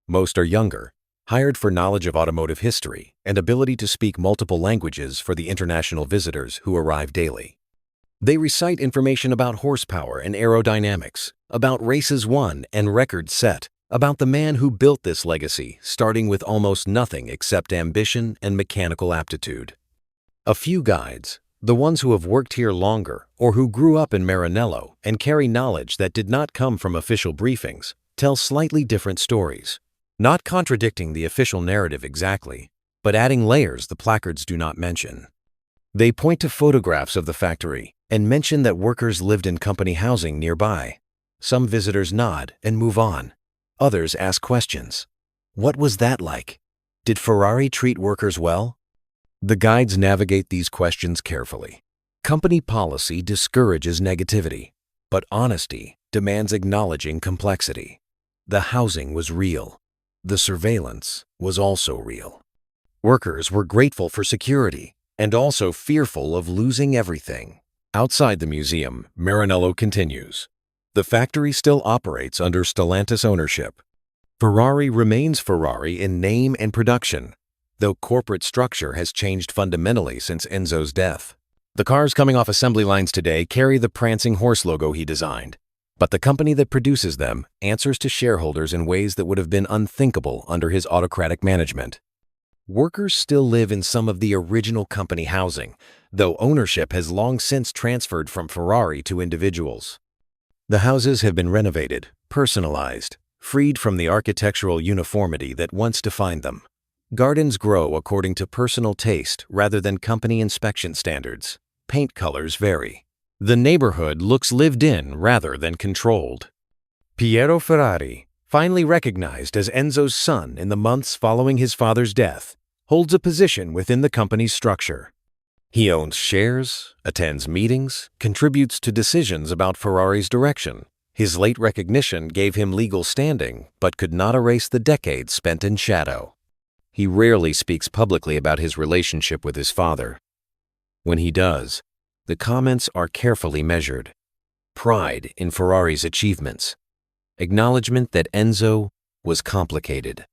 Most are younger, hired for knowledge of automotive history and ability to speak multiple languages for the international visitors who arrive daily. They recite information about horsepower and aerodynamics, about races won and records set, about the man who built this legacy, starting with almost nothing except ambition and mechanical aptitude. A few guides, The ones who have worked here longer or who grew up in Maranello and carry knowledge that did not come from official briefings tell slightly different stories, not contradicting the official narrative exactly, but adding layers the placards do not mention. They point to photographs of the factory and mention that workers lived in company housing nearby. Some visitors nod and move on. Others ask questions. What was that like? Did Ferrari treat workers well? The guides navigate these questions carefully. Company policy discourages negativity, but honesty demands acknowledging complexity. The housing was real. The surveillance was also real. Workers were grateful for security and also fearful of losing everything. Outside the museum, Maranello continues. The factory still operates under Stellantis ownership. Ferrari remains Ferrari in name and production, though corporate structure has changed fundamentally since Enzo's death. The cars coming off assembly lines today carry the prancing horse logo he designed, but the company that produces them answers to shareholders in ways that would have been unthinkable under his autocratic management. Workers still live in some of the original company housing, though ownership has long since transferred from Ferrari to individuals. The houses have been renovated, personalized, freed from the architectural uniformity that once defined them. Gardens grow according to personal taste rather than company inspection standards. Paint colors vary. The neighborhood looks lived in rather than controlled. Piero Ferrari, finally recognized as Enzo's son in the months following his father's death, holds a position within the company's structure. He owns shares, attends meetings, contributes to decisions about Ferrari's direction. His late recognition gave him legal standing, but could not erase the decades spent in shadow. He rarely speaks publicly about his relationship with his father. When he does, the comments are carefully measured. Pride in Ferrari's achievements. Acknowledgement that Enzo was complicated.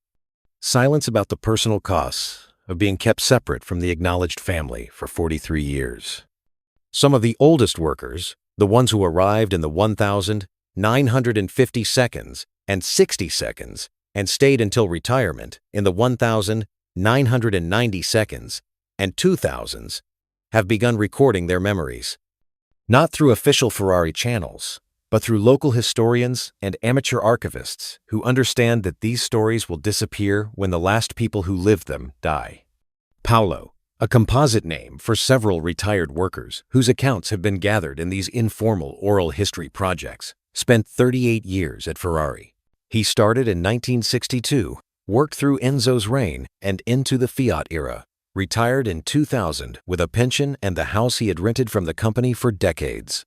Silence about the personal costs of being kept separate from the acknowledged family for 43 years. Some of the oldest workers, the ones who arrived in the 1,950 seconds and 60 seconds and stayed until retirement in the 1,990 seconds and 2000s, have begun recording their memories. Not through official Ferrari channels, but through local historians and amateur archivists who understand that these stories will disappear when the last people who lived them die. Paolo, a composite name for several retired workers whose accounts have been gathered in these informal oral history projects, spent 38 years at Ferrari. He started in 1962, worked through Enzo's reign and into the Fiat era, retired in 2000 with a pension and the house he had rented from the company for decades.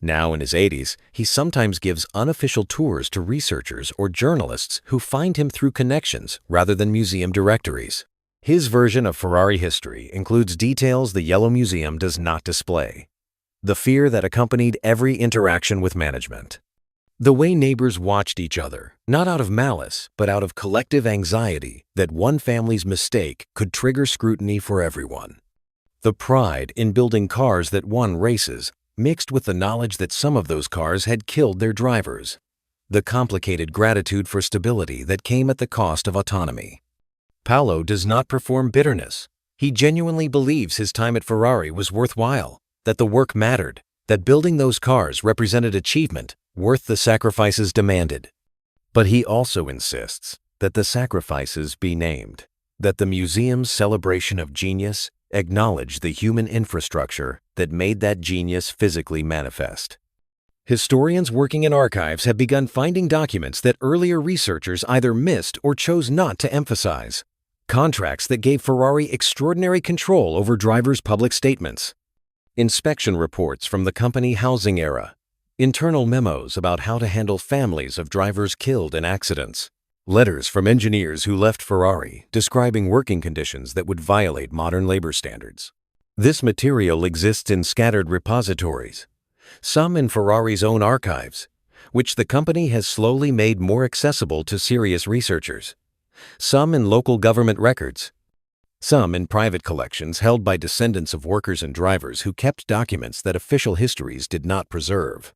Now in his 80s, he sometimes gives unofficial tours to researchers or journalists who find him through connections rather than museum directories. His version of Ferrari history includes details the Yellow Museum does not display. The fear that accompanied every interaction with management. The way neighbors watched each other, not out of malice, but out of collective anxiety that one family's mistake could trigger scrutiny for everyone. The pride in building cars that won races, mixed with the knowledge that some of those cars had killed their drivers. The complicated gratitude for stability that came at the cost of autonomy. Paolo does not perform bitterness. He genuinely believes his time at Ferrari was worthwhile, that the work mattered, that building those cars represented achievement worth the sacrifices demanded. But he also insists that the sacrifices be named, that the museum's celebration of genius acknowledge the human infrastructure that made that genius physically manifest. Historians working in archives have begun finding documents that earlier researchers either missed or chose not to emphasize. Contracts that gave Ferrari extraordinary control over drivers' public statements. Inspection reports from the company housing era. Internal memos about how to handle families of drivers killed in accidents. Letters from engineers who left Ferrari describing working conditions that would violate modern labor standards. This material exists in scattered repositories, some in Ferrari's own archives, which the company has slowly made more accessible to serious researchers, some in local government records, some in private collections held by descendants of workers and drivers who kept documents that official histories did not preserve.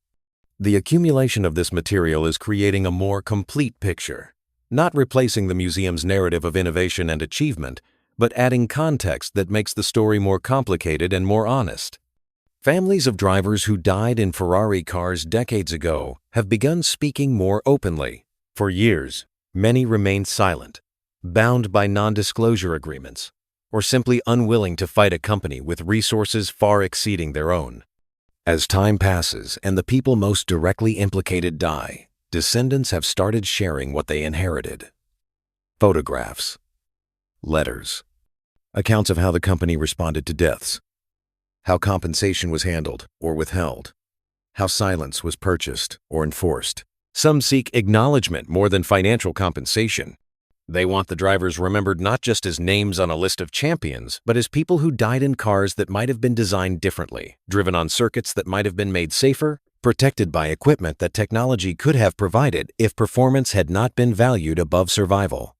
The accumulation of this material is creating a more complete picture, not replacing the museum's narrative of innovation and achievement, but adding context that makes the story more complicated and more honest. Families of drivers who died in Ferrari cars decades ago have begun speaking more openly. For years, many remained silent, bound by non-disclosure agreements, or simply unwilling to fight a company with resources far exceeding their own. As time passes and the people most directly implicated die, descendants have started sharing what they inherited. Photographs, letters, accounts of how the company responded to deaths, how compensation was handled or withheld, how silence was purchased or enforced. Some seek acknowledgement more than financial compensation. They want the drivers remembered not just as names on a list of champions, but as people who died in cars that might have been designed differently, driven on circuits that might have been made safer, protected by equipment that technology could have provided if performance had not been valued above survival.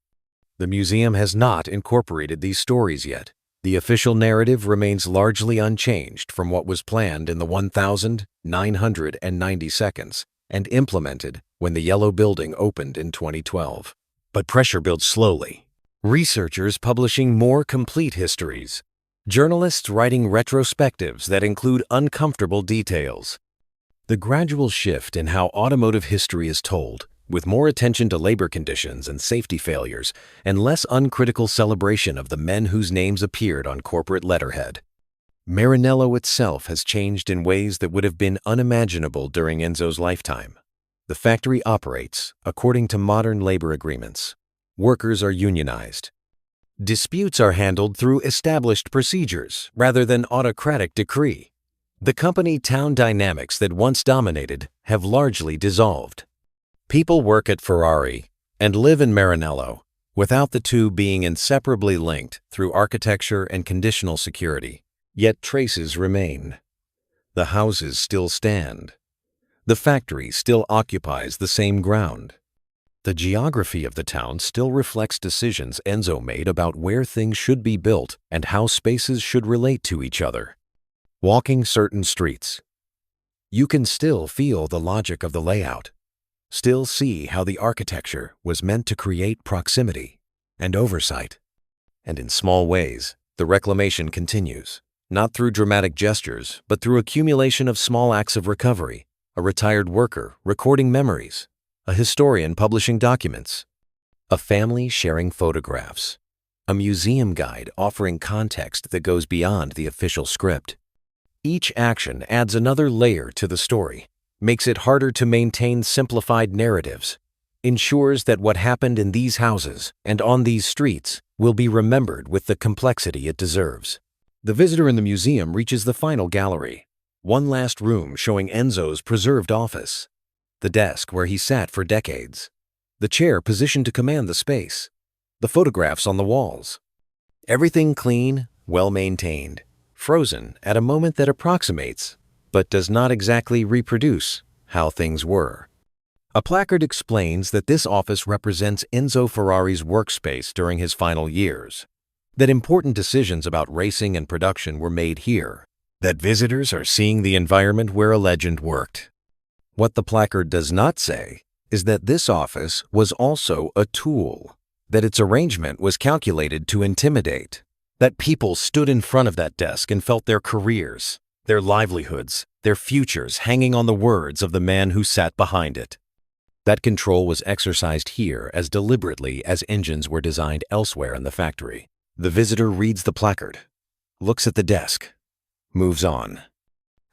The museum has not incorporated these stories yet. The official narrative remains largely unchanged from what was planned in the 1,990 seconds and implemented when the Yellow Building opened in 2012. But pressure builds slowly. Researchers publishing more complete histories. Journalists writing retrospectives that include uncomfortable details. The gradual shift in how automotive history is told, with more attention to labor conditions and safety failures, and less uncritical celebration of the men whose names appeared on corporate letterhead. Maranello itself has changed in ways that would have been unimaginable during Enzo's lifetime. The factory operates according to modern labor agreements. Workers are unionized. Disputes are handled through established procedures rather than autocratic decree. The company-town dynamics that once dominated have largely dissolved. People work at Ferrari and live in Maranello, without the two being inseparably linked through architecture and conditional security. Yet traces remain. The houses still stand. The factory still occupies the same ground. The geography of the town still reflects decisions Enzo made about where things should be built and how spaces should relate to each other. Walking certain streets, you can still feel the logic of the layout, still see how the architecture was meant to create proximity and oversight. And in small ways, the reclamation continues, not through dramatic gestures, but through accumulation of small acts of recovery. A retired worker recording memories, a historian publishing documents, a family sharing photographs, a museum guide offering context that goes beyond the official script. Each action adds another layer to the story, makes it harder to maintain simplified narratives, ensures that what happened in these houses and on these streets will be remembered with the complexity it deserves. The visitor in the museum reaches the final gallery. One last room showing Enzo's preserved office, the desk where he sat for decades, the chair positioned to command the space, the photographs on the walls. Everything clean, well-maintained, frozen at a moment that approximates, but does not exactly reproduce, how things were. A placard explains that this office represents Enzo Ferrari's workspace during his final years, that important decisions about racing and production were made here, that visitors are seeing the environment where a legend worked. What the placard does not say is that this office was also a tool, that its arrangement was calculated to intimidate, that people stood in front of that desk and felt their careers, their livelihoods, their futures hanging on the words of the man who sat behind it. That control was exercised here as deliberately as engines were designed elsewhere in the factory. The visitor reads the placard, looks at the desk, moves on.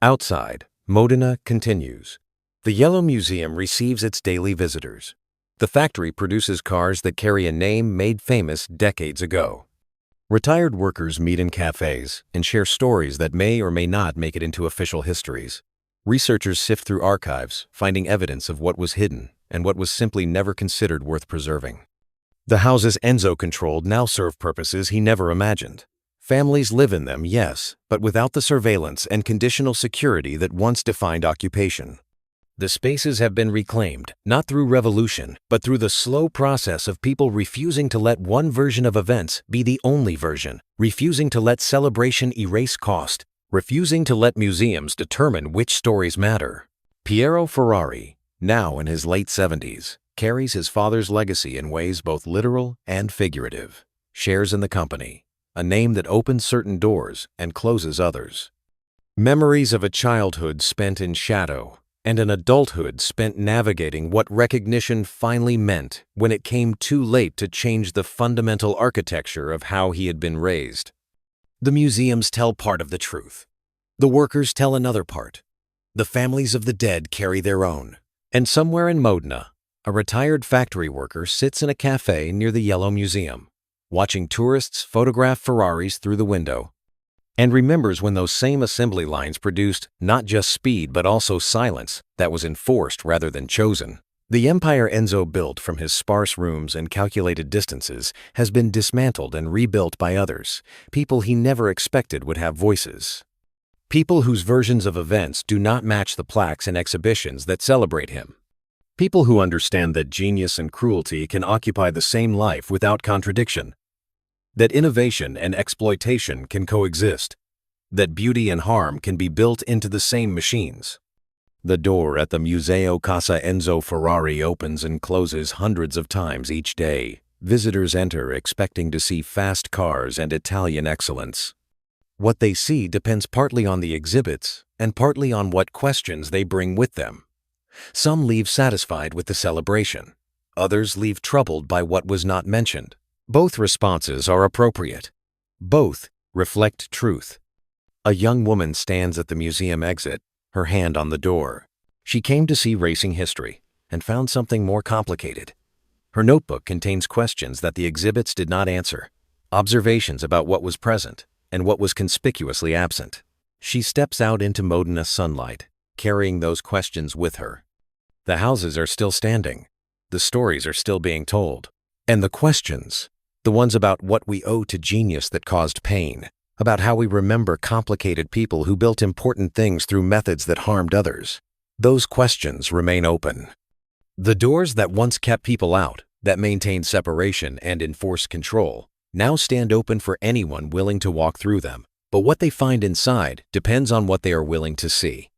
Outside, Modena continues. The Yellow Museum receives its daily visitors. The factory produces cars that carry a name made famous decades ago. Retired workers meet in cafes and share stories that may or may not make it into official histories. Researchers sift through archives, finding evidence of what was hidden and what was simply never considered worth preserving. The houses Enzo controlled now serve purposes he never imagined. Families live in them, yes, but without the surveillance and conditional security that once defined occupation. The spaces have been reclaimed, not through revolution, but through the slow process of people refusing to let one version of events be the only version, refusing to let celebration erase cost, refusing to let museums determine which stories matter. Piero Ferrari, now in his late 70s, carries his father's legacy in ways both literal and figurative, shares in the company, a name that opens certain doors and closes others. Memories of a childhood spent in shadow and an adulthood spent navigating what recognition finally meant when it came too late to change the fundamental architecture of how he had been raised. The museums tell part of the truth. The workers tell another part. The families of the dead carry their own. And somewhere in Modena, a retired factory worker sits in a cafe near the Yellow Museum, watching tourists photograph Ferraris through the window, and remembers when those same assembly lines produced not just speed but also silence that was enforced rather than chosen. The empire Enzo built from his sparse rooms and calculated distances has been dismantled and rebuilt by others, people he never expected would have voices. People whose versions of events do not match the plaques and exhibitions that celebrate him. People who understand that genius and cruelty can occupy the same life without contradiction. That innovation and exploitation can coexist. That beauty and harm can be built into the same machines. The door at the Museo Casa Enzo Ferrari opens and closes hundreds of times each day. Visitors enter expecting to see fast cars and Italian excellence. What they see depends partly on the exhibits and partly on what questions they bring with them. Some leave satisfied with the celebration. Others leave troubled by what was not mentioned. Both responses are appropriate. Both reflect truth. A young woman stands at the museum exit, her hand on the door. She came to see racing history and found something more complicated. Her notebook contains questions that the exhibits did not answer, observations about what was present and what was conspicuously absent. She steps out into Modena sunlight, carrying those questions with her. The houses are still standing. The stories are still being told. And the questions, the ones about what we owe to genius that caused pain, about how we remember complicated people who built important things through methods that harmed others, those questions remain open. The doors that once kept people out, that maintained separation and enforced control, now stand open for anyone willing to walk through them. But what they find inside depends on what they are willing to see.